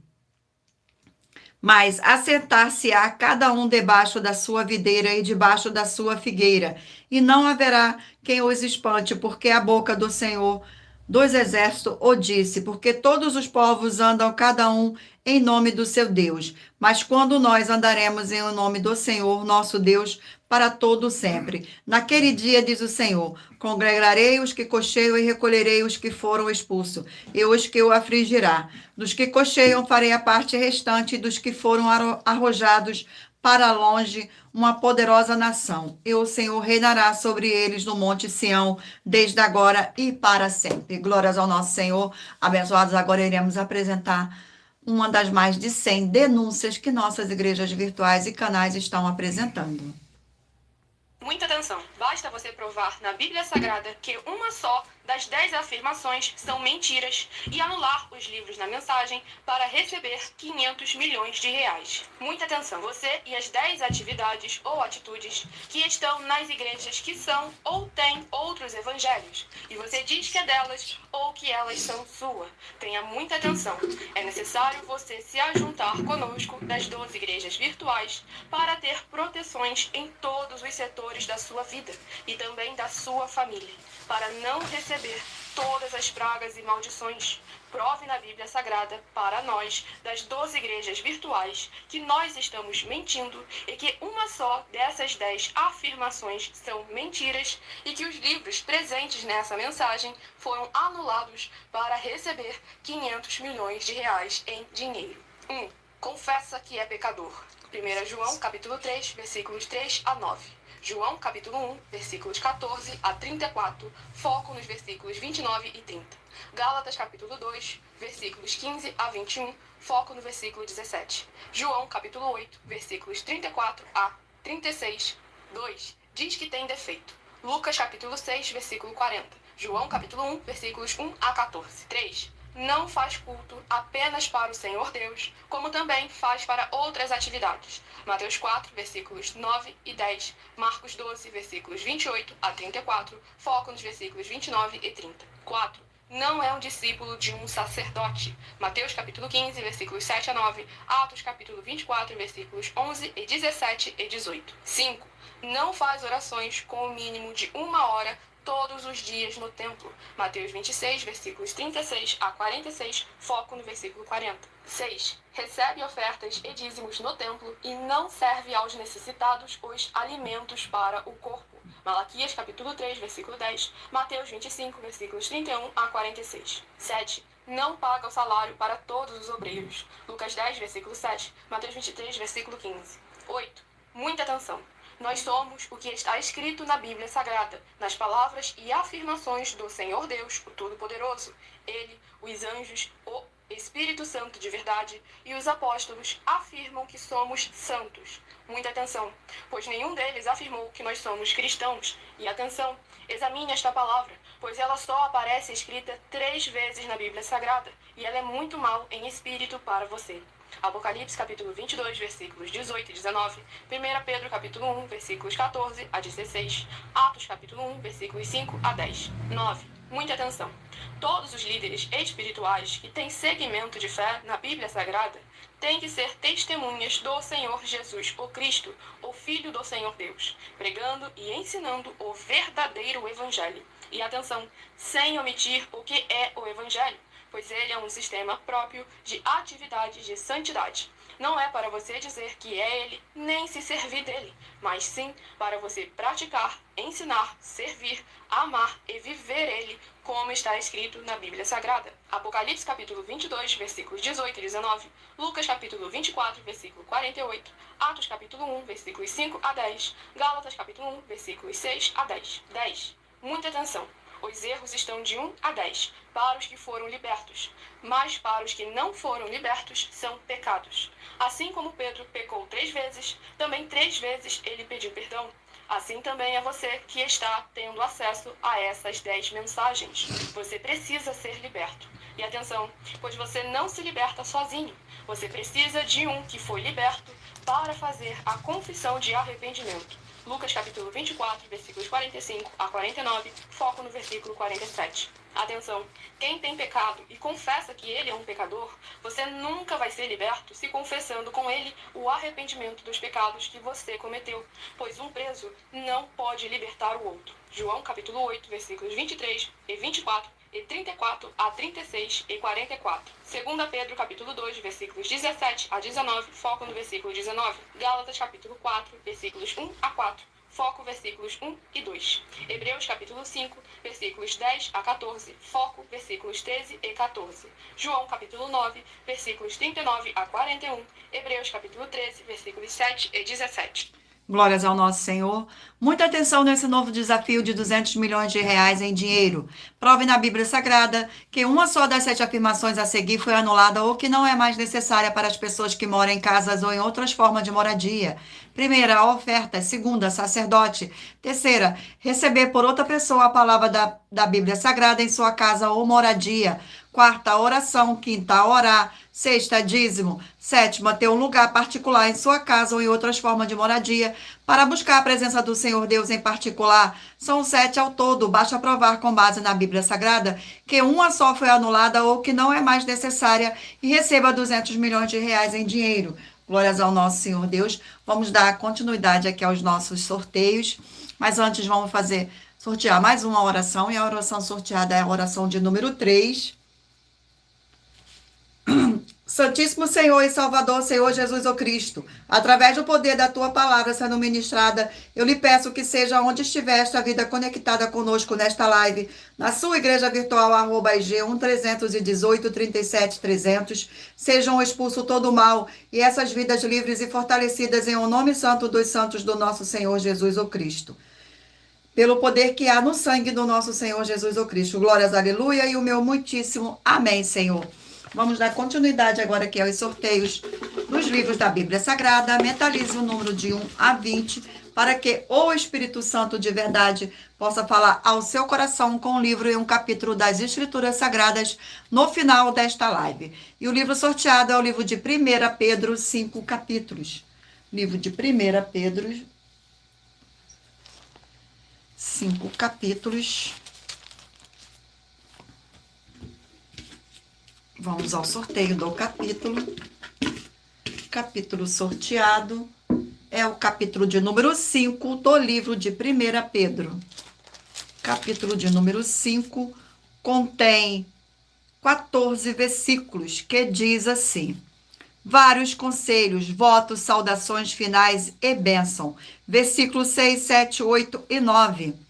Mas assentar-se-á cada um debaixo da sua videira e debaixo da sua figueira, e não haverá quem os espante, porque a boca do Senhor dos exércitos o disse, porque todos os povos andam cada um em nome do seu Deus. Mas quando nós andaremos em nome do Senhor, nosso Deus, para todo sempre. Naquele dia, diz o Senhor, congregarei os que cocheiam e recolherei os que foram expulsos, e os que o afligirá. Dos que cocheiam farei a parte restante, dos que foram arrojados para longe, uma poderosa nação. E o Senhor reinará sobre eles no monte Sião, desde agora e para sempre. Glórias ao nosso Senhor. Abençoados, agora iremos apresentar uma das mais de 100 denúncias que nossas igrejas virtuais e canais estão apresentando. Muita atenção! Basta você provar na Bíblia Sagrada que uma só das 10 afirmações são mentiras e anular os livros na mensagem para receber 500 milhões de reais. Muita atenção! Você e as 10 atividades ou atitudes que estão nas igrejas que são ou têm outros evangelhos, e você diz que é delas ou que elas são sua. Tenha muita atenção! É necessário você se ajuntar conosco das 12 igrejas virtuais para ter proteções em todos os setores da sua vida e também da sua família, para não receber todas as pragas e maldições. Prove na Bíblia Sagrada para nós, das 12 igrejas virtuais, que nós estamos mentindo e que uma só dessas 10 afirmações são mentiras e que os livros presentes nessa mensagem foram anulados para receber 500 milhões de reais em dinheiro. 1. Confessa que é pecador. 1 João, capítulo 3, versículos 3 a 9. João, capítulo 1, versículos 14 a 34, foco nos versículos 29 e 30. Gálatas, capítulo 2, versículos 15 a 21, foco no versículo 17. João, capítulo 8, versículos 34 a 36, 2, diz que tem defeito. Lucas, capítulo 6, versículo 40. João, capítulo 1, versículos 1 a 14. 3. Não faz culto apenas para o Senhor Deus, como também faz para outras atividades. Mateus 4, versículos 9 e 10, Marcos 12, versículos 28 a 34, foco nos versículos 29 e 30. 4. Não é um discípulo de um sacerdote. Mateus capítulo 15, versículos 7 a 9, Atos capítulo 24, versículos 11 e 17 e 18. 5. Não faz orações com o mínimo de 1 hora todos os dias no templo. Mateus 26, versículos 36 a 46, foco no versículo 40. 6. Recebe ofertas e dízimos no templo e não serve aos necessitados os alimentos para o corpo. Malaquias capítulo 3, versículo 10, Mateus 25, versículos 31 a 46. 7. Não paga o salário para todos os obreiros. Lucas 10, versículo 7, Mateus 23, versículo 15. 8. Muita atenção! Nós somos o que está escrito na Bíblia Sagrada, nas palavras e afirmações do Senhor Deus, o Todo-Poderoso. Ele, os anjos, o Espírito Santo de verdade e os apóstolos afirmam que somos santos. Muita atenção, pois nenhum deles afirmou que nós somos cristãos. E atenção, examine esta palavra, pois ela só aparece escrita 3 vezes na Bíblia Sagrada, e ela é muito mal em espírito para você. Apocalipse capítulo 22, versículos 18 e 19, 1 Pedro capítulo 1, versículos 14 a 16, Atos capítulo 1, versículos 5 a 10. 9. Muita atenção. Todos os líderes espirituais que têm segmento de fé na Bíblia Sagrada têm que ser testemunhas do Senhor Jesus, o Cristo, o Filho do Senhor Deus, pregando e ensinando o verdadeiro Evangelho. E atenção, sem omitir o que é o Evangelho, pois ele é um sistema próprio de atividades de santidade. Não é para você dizer que é ele, nem se servir dele, mas sim para você praticar, ensinar, servir, amar e viver ele, como está escrito na Bíblia Sagrada. Apocalipse capítulo 22, versículos 18 e 19, Lucas capítulo 24, versículo 48, Atos capítulo 1, versículos 5 a 10, Gálatas capítulo 1, versículos 6 a 10. 10. Muita atenção. Os erros estão de 1 a 10, para os que foram libertos, mas para os que não foram libertos são pecados. Assim como Pedro pecou 3 vezes, também 3 vezes ele pediu perdão. Assim também é você que está tendo acesso a essas 10 mensagens. Você precisa ser liberto. E atenção, pois você não se liberta sozinho. Você precisa de um que foi liberto para fazer a confissão de arrependimento. Lucas capítulo 24, versículos 45 a 49, foco no versículo 47. Atenção, quem tem pecado e confessa que ele é um pecador, você nunca vai ser liberto se confessando com ele o arrependimento dos pecados que você cometeu, pois um preso não pode libertar o outro. João capítulo 8, versículos 23 e 24 e 34 a 36 e 44. 2 Pedro capítulo 2, versículos 17 a 19, foco no versículo 19. Gálatas capítulo 4, versículos 1 a 4, foco versículos 1 e 2. Hebreus capítulo 5, versículos 10 a 14, foco versículos 13 e 14. João capítulo 9, versículos 39 a 41. Hebreus capítulo 13, versículos 7 e 17. Glórias ao nosso Senhor. Muita atenção nesse novo desafio de 200 milhões de reais em dinheiro. Prove na Bíblia Sagrada que uma só das 7 afirmações a seguir foi anulada ou que não é mais necessária para as pessoas que moram em casas ou em outras formas de moradia. Primeira, a oferta. Segunda, sacerdote. Terceira, receber por outra pessoa a palavra da Bíblia Sagrada em sua casa ou moradia. Quarta, oração. Quinta, orar. Sexta, dízimo. Sétima, ter um lugar particular em sua casa ou em outras formas de moradia para buscar a presença do Senhor Deus em particular. São 7 ao todo. Basta provar com base na Bíblia Sagrada que uma só foi anulada ou que não é mais necessária e receba 200 milhões de reais em dinheiro. Glórias ao nosso Senhor Deus. Vamos dar continuidade aqui aos nossos sorteios. Mas antes vamos sortear mais uma oração. E a oração sorteada é a oração de número 3. Santíssimo Senhor e Salvador, Senhor Jesus o Cristo, através do poder da Tua palavra sendo ministrada, eu lhe peço que seja onde estiver esta vida conectada conosco nesta live, na sua igreja virtual, @IG 1318 37 300, sejam expulso todo o mal e essas vidas livres e fortalecidas em o nome santo dos santos do nosso Senhor Jesus o Cristo. Pelo poder que há no sangue do nosso Senhor Jesus o Cristo. Glórias, aleluia, e o meu muitíssimo amém, Senhor. Vamos dar continuidade agora aqui aos sorteios dos livros da Bíblia Sagrada. Mentalize o número de 1 a 20 para que o Espírito Santo de verdade possa falar ao seu coração com um livro e um capítulo das Escrituras Sagradas no final desta live. E o livro sorteado é o livro de 1 Pedro, 5 capítulos. Livro de 1 Pedro, 5 capítulos. Vamos ao sorteio do capítulo. Capítulo sorteado é o capítulo de número 5 do livro de 1 Pedro. Capítulo de número 5 contém 14 versículos que diz assim: vários conselhos, votos, saudações finais e bênção. Versículos 6, 7, 8 e 9.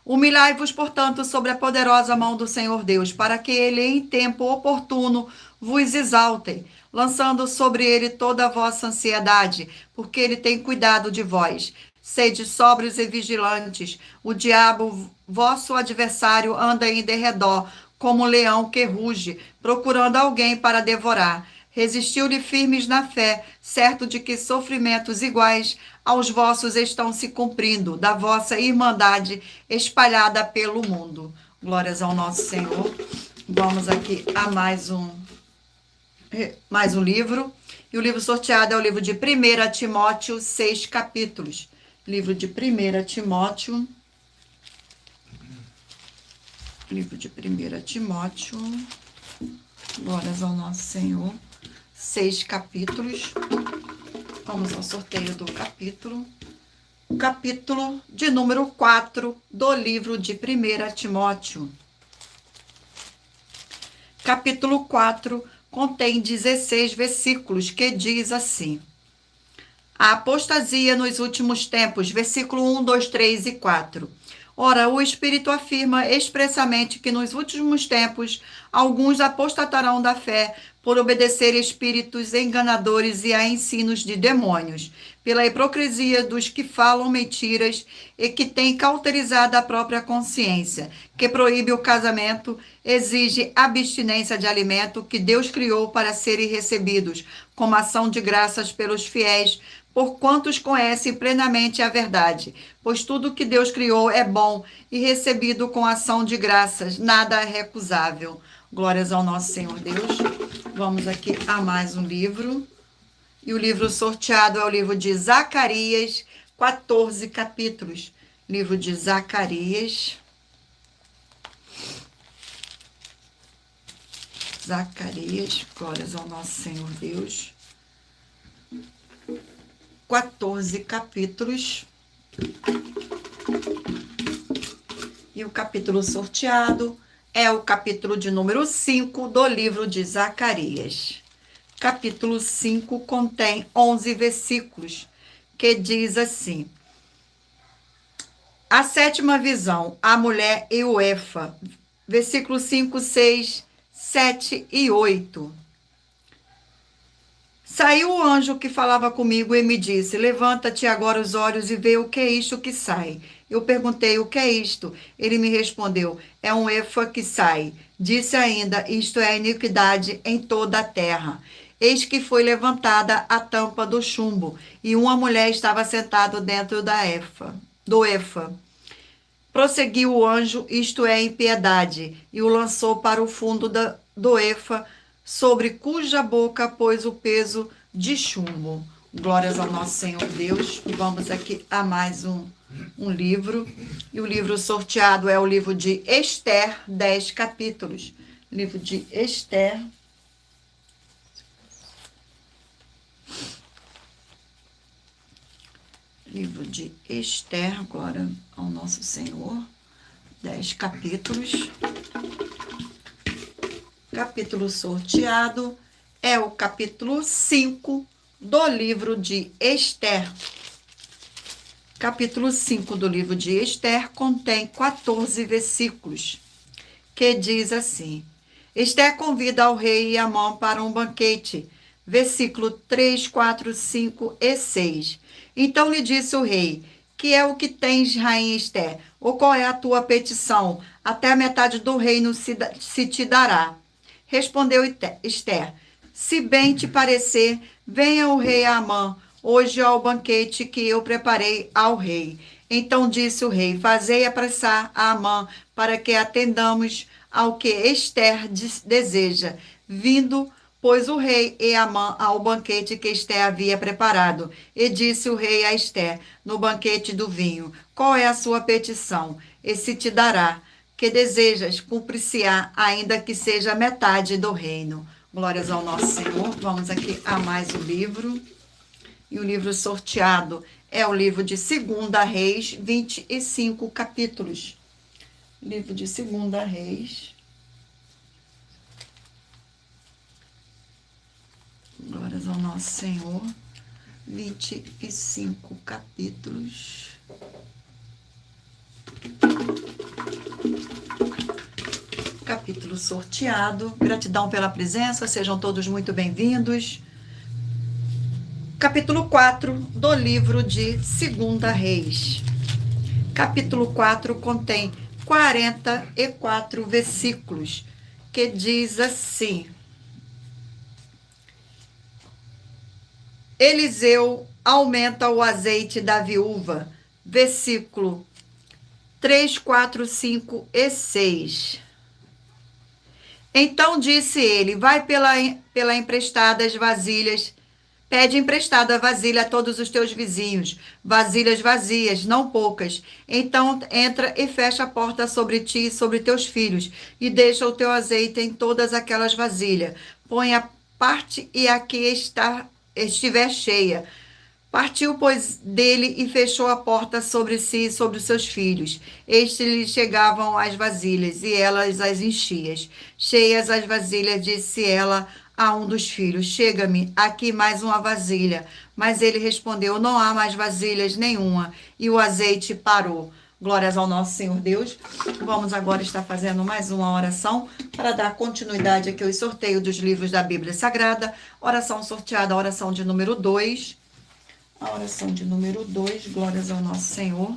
Humilhai-vos, portanto, sobre a poderosa mão do Senhor Deus, para que ele, em tempo oportuno, vos exalte, lançando sobre ele toda a vossa ansiedade, porque ele tem cuidado de vós. Sede sóbrios e vigilantes. O diabo, vosso adversário, anda em derredor, como um leão que ruge, procurando alguém para devorar. Resistiu-lhe firmes na fé, certo de que sofrimentos iguais aos vossos estão se cumprindo, da vossa irmandade espalhada pelo mundo. Glórias ao nosso Senhor. Vamos aqui a mais um livro. E o livro sorteado é o livro de 1 Timóteo, 6 capítulos. Livro de 1 Timóteo. Livro de 1 Timóteo. Glórias ao nosso Senhor. 6 capítulos. Vamos ao sorteio do capítulo. O capítulo de número 4 do livro de 1 Timóteo. Capítulo 4 contém 16 versículos, que diz assim: a apostasia nos últimos tempos, versículo 1, 2, 3 e 4. Ora, o Espírito afirma expressamente que nos últimos tempos alguns apostatarão da fé por obedecer espíritos enganadores e a ensinos de demônios, pela hipocrisia dos que falam mentiras e que têm cauterizado a própria consciência, que proíbe o casamento, exige abstinência de alimento que Deus criou para serem recebidos como ação de graças pelos fiéis, por quantos conhecem plenamente a verdade, pois tudo que Deus criou é bom e recebido com ação de graças, nada é recusável. Glórias ao nosso Senhor Deus. Vamos aqui a mais um livro. E o livro sorteado é o livro de Zacarias, 14 capítulos. Livro de Zacarias. Zacarias, glórias ao nosso Senhor Deus. 14 capítulos. E o capítulo sorteado é o capítulo de número 5 do livro de Zacarias. Capítulo 5 contém 11 versículos, que diz assim: a sétima visão, a mulher e o Efa. Versículos 5, 6, 7 e 8. Saiu o anjo que falava comigo e me disse: levanta-te agora os olhos e vê o que é isto que sai. Eu perguntei: o que é isto? Ele me respondeu: é um Efa que sai. Disse ainda: isto é a iniquidade em toda a terra. Eis que foi levantada a tampa do chumbo, e uma mulher estava sentada dentro do Efa. Prosseguiu o anjo, isto é, impiedade, e o lançou para o fundo do Efa, sobre cuja boca pôs o peso de chumbo. Glórias ao nosso Senhor Deus. E vamos aqui a mais um livro. E o livro sorteado é o livro de Esther, 10 capítulos. Livro de Esther. Livro de Esther, glória ao nosso Senhor. 10 capítulos. Capítulo sorteado é o capítulo 5 do livro de Esther. Capítulo 5 do livro de Esther contém 14 versículos, que diz assim: Esther convida ao rei Amon para um banquete. Versículo 3, 4, 5 e 6. Então lhe disse o rei: que é o que tens, rainha Esther? Ou qual é a tua petição? Até a metade do reino se te dará. Respondeu Esther: se bem te parecer, venha o rei Amã hoje ao banquete que eu preparei ao rei. Então disse o rei: fazei apressar a Amã para que atendamos ao que Esther deseja. Vindo, pois, o rei e Amã ao banquete que Esther havia preparado. E disse o rei a Esther, no banquete do vinho: qual é a sua petição? E se te dará. Que desejas, cumprir-se-á, ainda que seja metade do reino. Glórias ao nosso Senhor. Vamos aqui a mais um livro. E o livro sorteado é o livro de 2 Reis, 25 capítulos. Livro de 2 Reis. Glórias ao nosso Senhor. 25 capítulos. Capítulo sorteado. Gratidão pela presença, sejam todos muito bem-vindos. capítulo 4 do livro de 2 Reis. Capítulo 4 contém 44 versículos, que diz assim: Eliseu aumenta o azeite da viúva. Versículo 3, 4, 5 e 6. Então disse ele: vai pela emprestadas vasilhas, pede emprestada vasilha a todos os teus vizinhos, vasilhas vazias, não poucas. Então entra e fecha a porta sobre ti e sobre teus filhos, e deixa o teu azeite em todas aquelas vasilhas. Põe a parte e a que estiver cheia. Partiu, pois, dele e fechou a porta sobre si e sobre os seus filhos. Estes lhe chegavam as vasilhas, e elas as enchiam. Cheias as vasilhas, disse ela a um dos filhos: chega-me aqui mais uma vasilha. Mas ele respondeu: não há mais vasilhas nenhuma. E o azeite parou. Glórias ao nosso Senhor Deus. Vamos agora estar fazendo mais uma oração para dar continuidade aqui ao sorteio dos livros da Bíblia Sagrada. Oração sorteada, oração de número 2. A oração de número 2, glórias ao nosso Senhor.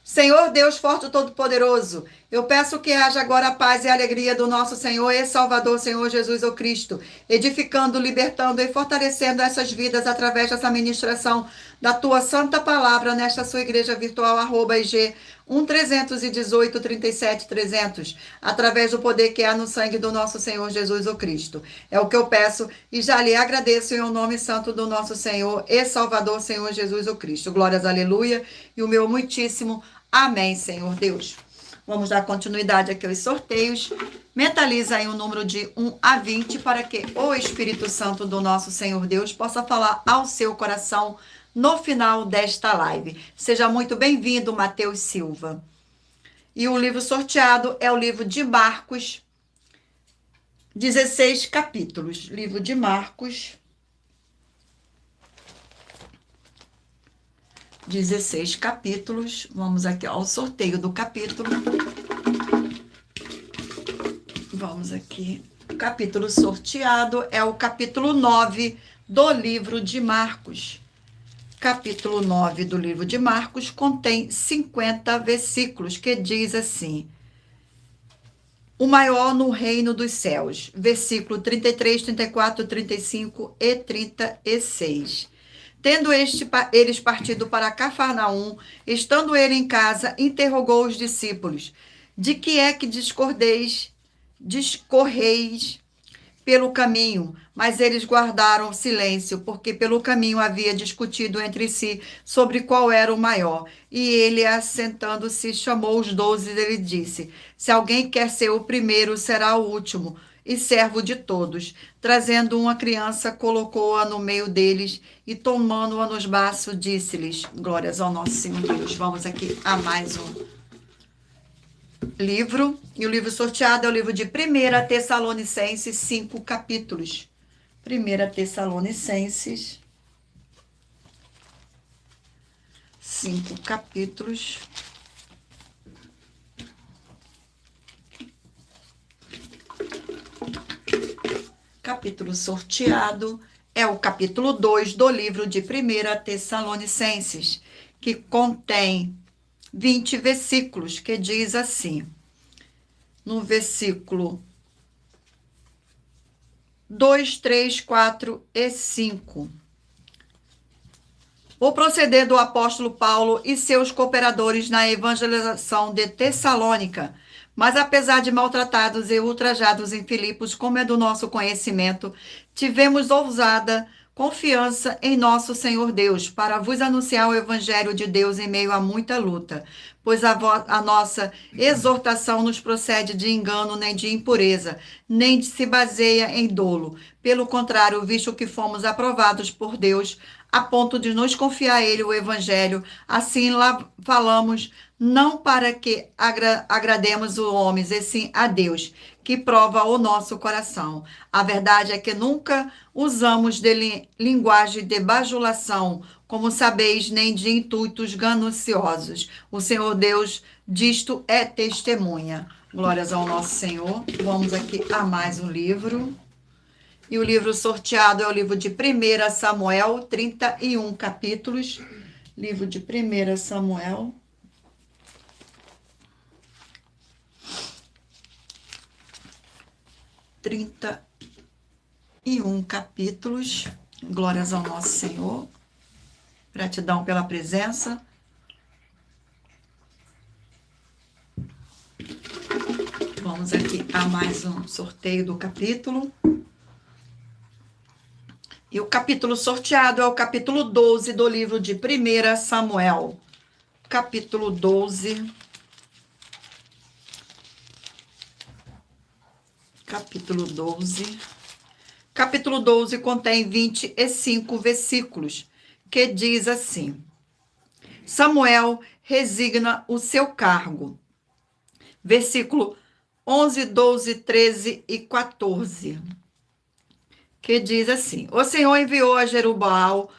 Senhor Deus forte e todo-poderoso, eu peço que haja agora a paz e a alegria do nosso Senhor e Salvador, Senhor Jesus, o Cristo, edificando, libertando e fortalecendo essas vidas através dessa ministração da tua santa palavra nesta sua igreja virtual, @IG 1318 37 300, através do poder que há no sangue do nosso Senhor Jesus, o Cristo. É o que eu peço e já lhe agradeço em o nome santo do nosso Senhor e Salvador, Senhor Jesus, o Cristo. Glórias, aleluia, e o meu muitíssimo amém, Senhor Deus. Vamos dar continuidade aqui aos sorteios. Mentaliza aí o número de 1 a 20 para que o Espírito Santo do nosso Senhor Deus possa falar ao seu coração no final desta live. Seja muito bem-vindo, Mateus Silva. E o livro sorteado é o livro de Marcos, 16 capítulos. Livro de Marcos, 16 capítulos. Vamos aqui ao sorteio do capítulo. Vamos aqui. O capítulo sorteado é o capítulo 9 do livro de Marcos. Capítulo 9 do livro de Marcos contém 50 versículos, que diz assim: o maior no reino dos céus. Versículo 33, 34, 35 e 36. Tendo eles partido para Cafarnaum, estando ele em casa, interrogou os discípulos: de que é que discorreis pelo caminho? Mas eles guardaram silêncio, porque pelo caminho havia discutido entre si sobre qual era o maior. E ele, assentando-se, chamou os 12 e lhe disse: se alguém quer ser o primeiro, será o último e servo de todos. Trazendo uma criança, colocou-a no meio deles e, tomando-a nos braços, disse-lhes: glórias ao nosso Senhor Deus. Vamos aqui a mais um livro, e o livro sorteado é o livro de 1 Tessalonicenses, 5 capítulos. 1 Tessalonicenses, 5 capítulos. Capítulo sorteado é o capítulo 2 do livro de 1 Tessalonicenses, que contém 20 versículos, que diz assim, no versículo 2, 3, 4 e 5. O proceder do apóstolo Paulo e seus cooperadores na evangelização de Tessalônica. Mas apesar de maltratados e ultrajados em Filipos, como é do nosso conhecimento, tivemos ousada confiança em nosso Senhor Deus, para vos anunciar o evangelho de Deus em meio a muita luta, pois a nossa exortação nos procede de engano, nem de impureza, nem se baseia em dolo. Pelo contrário, visto que fomos aprovados por Deus, a ponto de nos confiar a ele o evangelho, assim lá falamos, não para que agrademos os homens, e sim a Deus, que prova o nosso coração. A verdade é que nunca usamos de linguagem de bajulação, como sabeis, nem de intuitos gananciosos. O Senhor Deus disto é testemunha. Glórias ao nosso Senhor. Vamos aqui a mais um livro. E o livro sorteado é o livro de 1 Samuel, 31 capítulos. Livro de 1 Samuel. Trinta e um capítulos. Glórias ao nosso Senhor. Gratidão pela presença. Vamos aqui a mais um sorteio do capítulo. E o capítulo sorteado é o capítulo 12 do livro de 1 Samuel. Capítulo 12. Capítulo 12. Capítulo 12 contém 25 versículos, que diz assim: Samuel resigna o seu cargo. Versículo 11, 12, 13 e 14. Que diz assim: O Senhor enviou a Jerubaal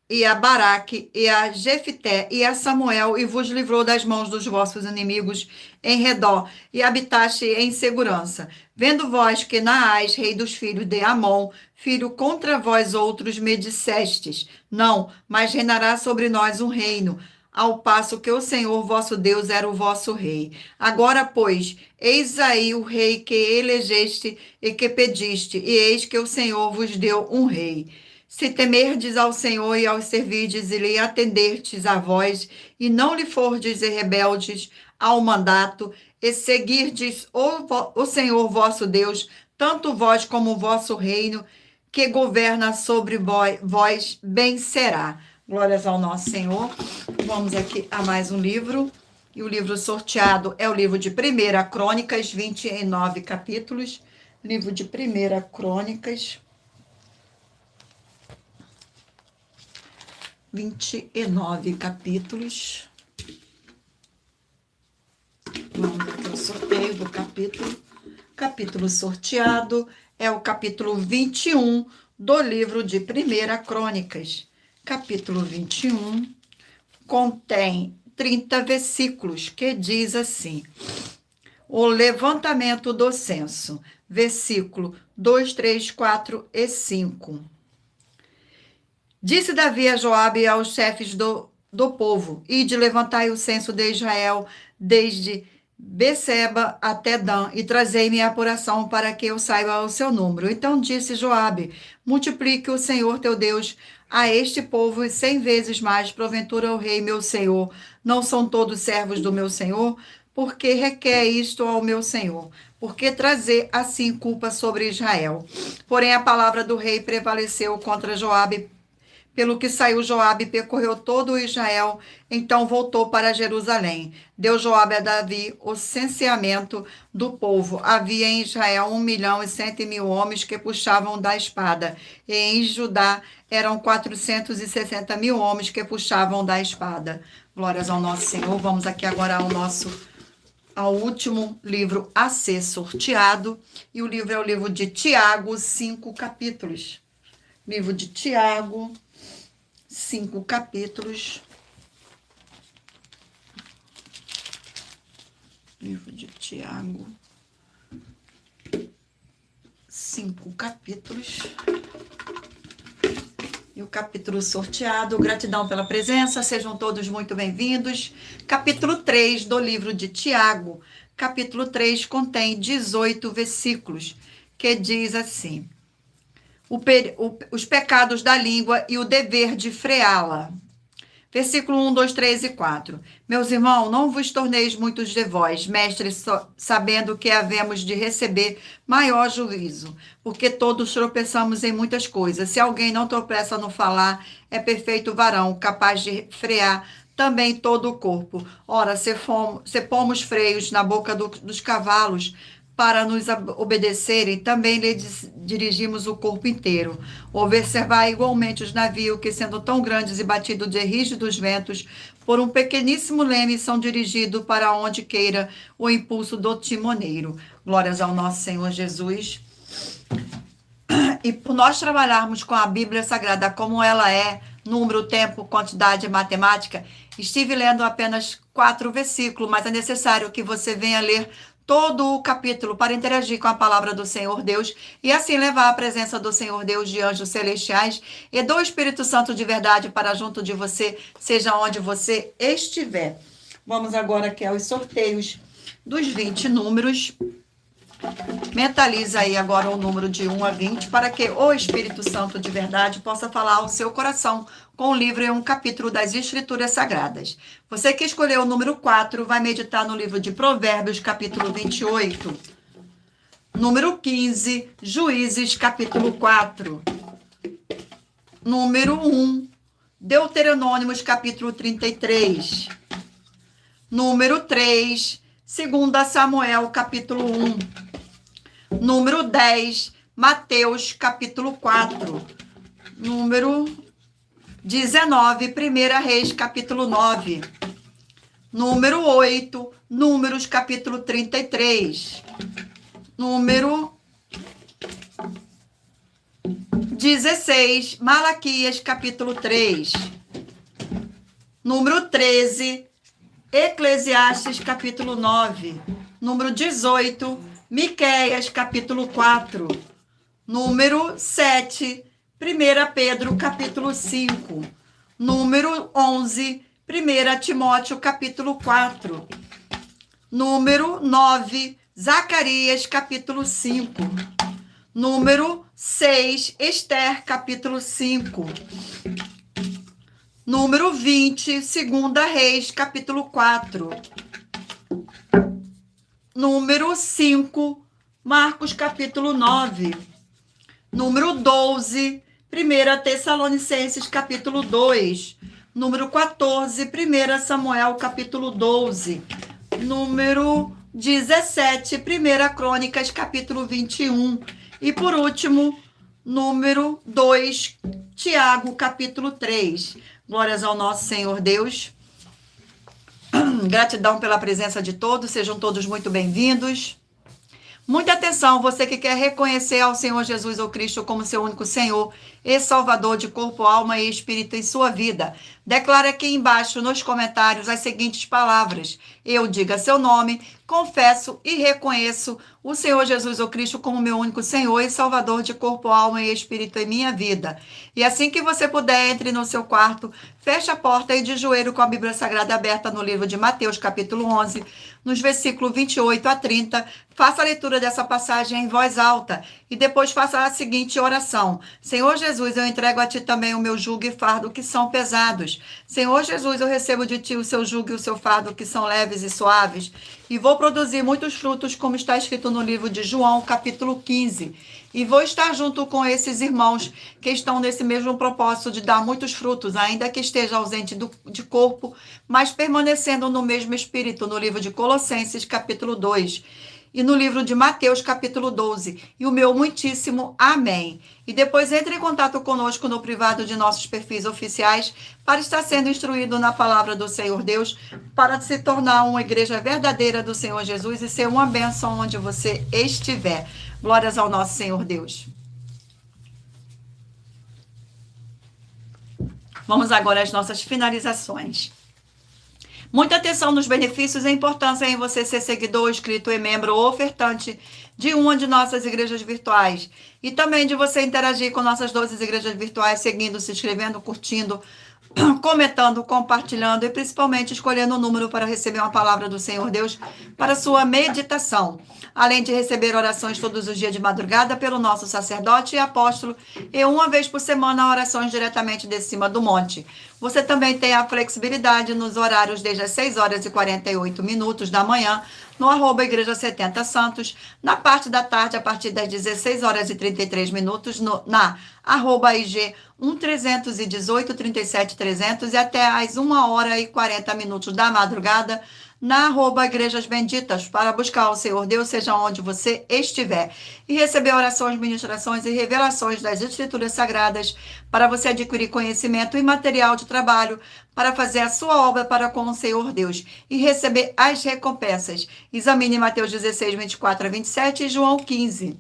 e a Baraque e a Jefité e a Samuel e vos livrou das mãos dos vossos inimigos em redor e habitaste em segurança. Vendo vós que Naás, rei dos filhos de Amon, filho contra vós outros, me dissestes: Não, mas reinará sobre nós um reino, ao passo que o Senhor vosso Deus era o vosso rei. Agora, pois, eis aí o rei que elegeste e que pediste, e eis que o Senhor vos deu um rei. Se temerdes ao Senhor e aos servirdes e lhe atenderdes a vós, e não lhe fordes rebeldes ao mandato, e seguirdes o Senhor vosso Deus, tanto vós como o vosso reino, que governa sobre vós, bem será. Glórias ao nosso Senhor. Vamos aqui a mais um livro. E o livro sorteado é o livro de 1 Crônicas, 29 capítulos. Livro de 1 Crônicas, 29 capítulos. Vamos aqui ao sorteio do capítulo. Capítulo sorteado é o capítulo 21 do livro de 1 Crônicas. Capítulo 21 contém 30 versículos, que diz assim: O levantamento do censo, versículo 2, 3, 4 e 5. Disse Davi a Joabe e aos chefes do povo: Ide, levantai o censo de Israel, desde Beceba até Dan, e trazei-me a apuração para que eu saiba o seu número. Então disse Joabe: Multiplique o Senhor teu Deus a este povo 100 vezes mais, porventura o rei meu senhor, não são todos servos do meu senhor? Porque requer isto ao meu senhor? Porque trazer assim culpa sobre Israel? Porém a palavra do rei prevaleceu contra Joabe, pelo que saiu Joabe e percorreu todo o Israel, então voltou para Jerusalém. Deu Joabe a Davi o censeamento do povo. Havia em Israel 1.100.000 homens que puxavam da espada, e em Judá eram 460.000 homens que puxavam da espada. Glórias ao nosso Senhor. Vamos aqui agora ao último livro a ser sorteado, e o livro é o livro de Tiago, 5 capítulos. Livro de Tiago, 5 capítulos. Livro de Tiago, 5 capítulos. E o capítulo sorteado, gratidão pela presença, sejam todos muito bem-vindos. Capítulo 3 do livro de Tiago. Capítulo 3 contém 18 versículos, que diz assim: os pecados da língua e o dever de freá-la. Versículo 1, 2, 3 e 4. Meus irmãos, não vos torneis muitos de vós, mestres, sabendo que havemos de receber maior juízo, porque todos tropeçamos em muitas coisas. Se alguém não tropeça no falar, é perfeito varão, capaz de frear também todo o corpo. Ora, se pomos freios na boca dos cavalos, para nos obedecerem, também lhes dirigimos o corpo inteiro. Observar igualmente os navios, que sendo tão grandes e batidos de rígidos ventos, por um pequeníssimo leme são dirigidos para onde queira o impulso do timoneiro. Glórias ao nosso Senhor Jesus. E por nós trabalharmos com a Bíblia Sagrada como ela é, número, tempo, quantidade e matemática, estive lendo apenas 4 versículos, mas é necessário que você venha ler todo o capítulo para interagir com a palavra do Senhor Deus e assim levar a presença do Senhor Deus de anjos celestiais e do Espírito Santo de verdade para junto de você, seja onde você estiver. Vamos agora aqui aos sorteios dos 20 números. Mentaliza aí agora o número de 1 a 20 para que o Espírito Santo de verdade possa falar ao seu coração com um livro e um capítulo das Escrituras Sagradas. Você que escolheu o número 4 vai meditar no livro de Provérbios, capítulo 28. Número 15, Juízes, capítulo 4. Número 1, Deuteronômios, capítulo 33. Número 3, 2 Samuel, capítulo 1. Número 10, Mateus, capítulo 4. Número 19, 1 Reis, capítulo 9. Número 8, Números, capítulo 33. Número 16, Malaquias, capítulo 3. Número 13, Eclesiastes, capítulo 9. Número 18, Miqueias, capítulo 4. Número 7, 1 Pedro, capítulo 5. Número 11, 1 Timóteo, capítulo 4. Número 9, Zacarias, capítulo 5. Número 6, Esther, capítulo 5. Número 20, 2 Reis, capítulo 4. Número 5, Marcos, capítulo 9. Número 12, 1 Tessalonicenses, capítulo 2. Número 14, 1 Samuel, capítulo 12. Número 17, 1 Crônicas, capítulo 21. E por último, número 2, Tiago, capítulo 3. Glórias ao nosso Senhor Deus. Gratidão pela presença de todos, sejam todos muito bem-vindos. Muita atenção, você que quer reconhecer ao Senhor Jesus ou Cristo como seu único Senhor e Salvador de corpo, alma e espírito em sua vida. Declare aqui embaixo nos comentários as seguintes palavras. Eu diga seu nome, confesso e reconheço o Senhor Jesus ou Cristo como meu único Senhor e Salvador de corpo, alma e espírito em minha vida. E assim que você puder, entre no seu quarto, feche a porta e de joelho com a Bíblia Sagrada aberta no livro de Mateus, capítulo 11, nos versículos 28 a 30, faça a leitura dessa passagem em voz alta e depois faça a seguinte oração. Senhor Jesus, eu entrego a Ti também o meu jugo e fardo que são pesados. Senhor Jesus, eu recebo de Ti o seu jugo e o seu fardo que são leves e suaves e vou produzir muitos frutos, como está escrito no livro de João, capítulo 15. E vou estar junto com esses irmãos que estão nesse mesmo propósito de dar muitos frutos, ainda que esteja ausente de corpo, mas permanecendo no mesmo espírito, no livro de Colossenses, capítulo 2. E no livro de Mateus, capítulo 12. E o meu muitíssimo amém. E depois entre em contato conosco no privado de nossos perfis oficiais para estar sendo instruído na palavra do Senhor Deus, para se tornar uma igreja verdadeira do Senhor Jesus e ser uma bênção onde você estiver. Glórias ao nosso Senhor Deus. Vamos agora às nossas finalizações. Muita atenção nos benefícios e a importância em você ser seguidor, inscrito e membro ou ofertante de uma de nossas igrejas virtuais. E também de você interagir com nossas 12 igrejas virtuais, seguindo, se inscrevendo, curtindo, comentando, compartilhando e principalmente escolhendo o número para receber uma palavra do Senhor Deus para sua meditação. Além de receber orações todos os dias de madrugada pelo nosso sacerdote e apóstolo e uma vez por semana orações diretamente de cima do monte. Você também tem a flexibilidade nos horários desde as 6 horas e 48 minutos da manhã no @Igreja 70 Santos, na parte da tarde a partir das 16 horas e 33 minutos na @IG 1318 37 300 e até às 1 hora e 40 minutos da madrugada na @Igrejas Benditas, para buscar o Senhor Deus, seja onde você estiver, e receber orações, ministrações e revelações das Escrituras Sagradas, para você adquirir conhecimento e material de trabalho, para fazer a sua obra para com o Senhor Deus, e receber as recompensas. Examine Mateus 16, 24 a 27 e João 15.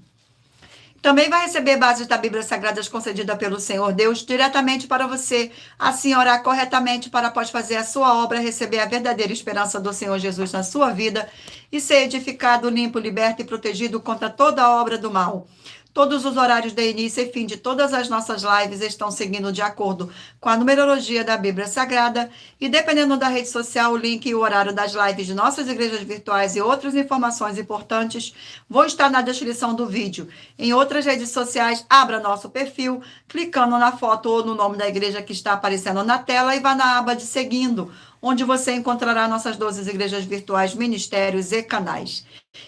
Também vai receber bases da Bíblia Sagrada concedida pelo Senhor Deus diretamente para você, assim orar corretamente para após fazer a sua obra, receber a verdadeira esperança do Senhor Jesus na sua vida e ser edificado, limpo, liberto e protegido contra toda a obra do mal. Todos os horários de início e fim de todas as nossas lives estão seguindo de acordo com a numerologia da Bíblia Sagrada e, dependendo da rede social, o link e o horário das lives de nossas igrejas virtuais e outras informações importantes vão estar na descrição do vídeo. Em outras redes sociais, abra nosso perfil, clicando na foto ou no nome da igreja que está aparecendo na tela e vá na aba de seguindo, onde você encontrará nossas 12 igrejas virtuais, ministérios e canais.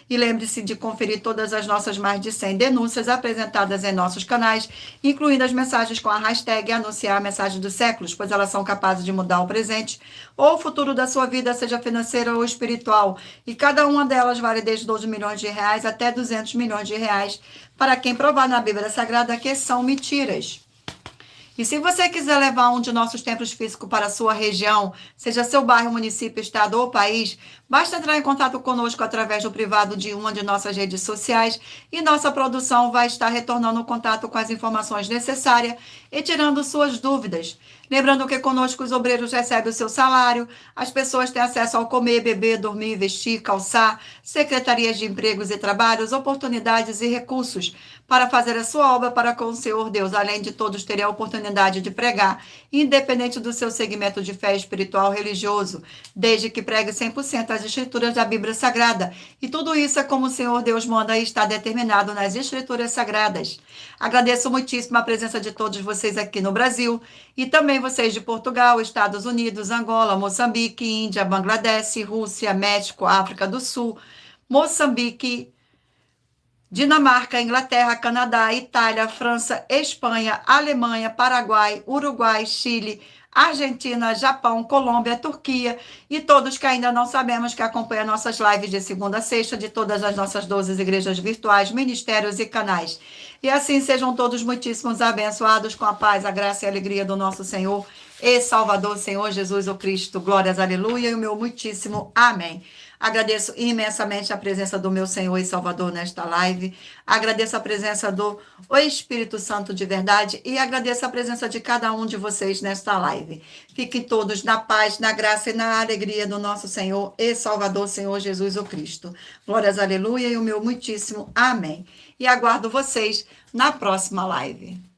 E lembre-se de conferir todas as nossas mais de 100 denúncias apresentadas em nossos canais, incluindo as mensagens com a hashtag Anunciar a Mensagem dos Séculos, pois elas são capazes de mudar o presente ou o futuro da sua vida, seja financeira ou espiritual. E cada uma delas vale desde 12 milhões de reais até 200 milhões de reais, para quem provar na Bíblia Sagrada que são mentiras. E se você quiser levar um de nossos templos físicos para a sua região, seja seu bairro, município, estado ou país, basta entrar em contato conosco através do privado de uma de nossas redes sociais e nossa produção vai estar retornando o contato com as informações necessárias e tirando suas dúvidas. Lembrando que conosco os obreiros recebem o seu salário, as pessoas têm acesso ao comer, beber, dormir, vestir, calçar, secretarias de empregos e trabalhos, oportunidades e recursos para fazer a sua obra para com o Senhor Deus, além de todos terem a oportunidade de pregar, independente do seu segmento de fé espiritual religioso, desde que pregue 100% as escrituras da Bíblia Sagrada. E tudo isso é como o Senhor Deus manda e está determinado nas escrituras sagradas. Agradeço muitíssimo a presença de todos vocês aqui no Brasil e também vocês de Portugal, Estados Unidos, Angola, Moçambique, Índia, Bangladesh, Rússia, México, África do Sul, Moçambique, Dinamarca, Inglaterra, Canadá, Itália, França, Espanha, Alemanha, Paraguai, Uruguai, Chile, Argentina, Japão, Colômbia, Turquia e todos que ainda não sabemos que acompanham nossas lives de segunda a sexta de todas as nossas 12 igrejas virtuais, ministérios e canais. E assim sejam todos muitíssimos abençoados com a paz, a graça e a alegria do nosso Senhor e Salvador, Senhor Jesus o Cristo. Glórias, aleluia, e o meu muitíssimo amém. Agradeço imensamente a presença do meu Senhor e Salvador nesta live. Agradeço a presença do Espírito Santo de verdade e agradeço a presença de cada um de vocês nesta live. Fiquem todos na paz, na graça e na alegria do nosso Senhor e Salvador, Senhor Jesus o Cristo. Glórias, aleluia, e o meu muitíssimo amém. E aguardo vocês na próxima live.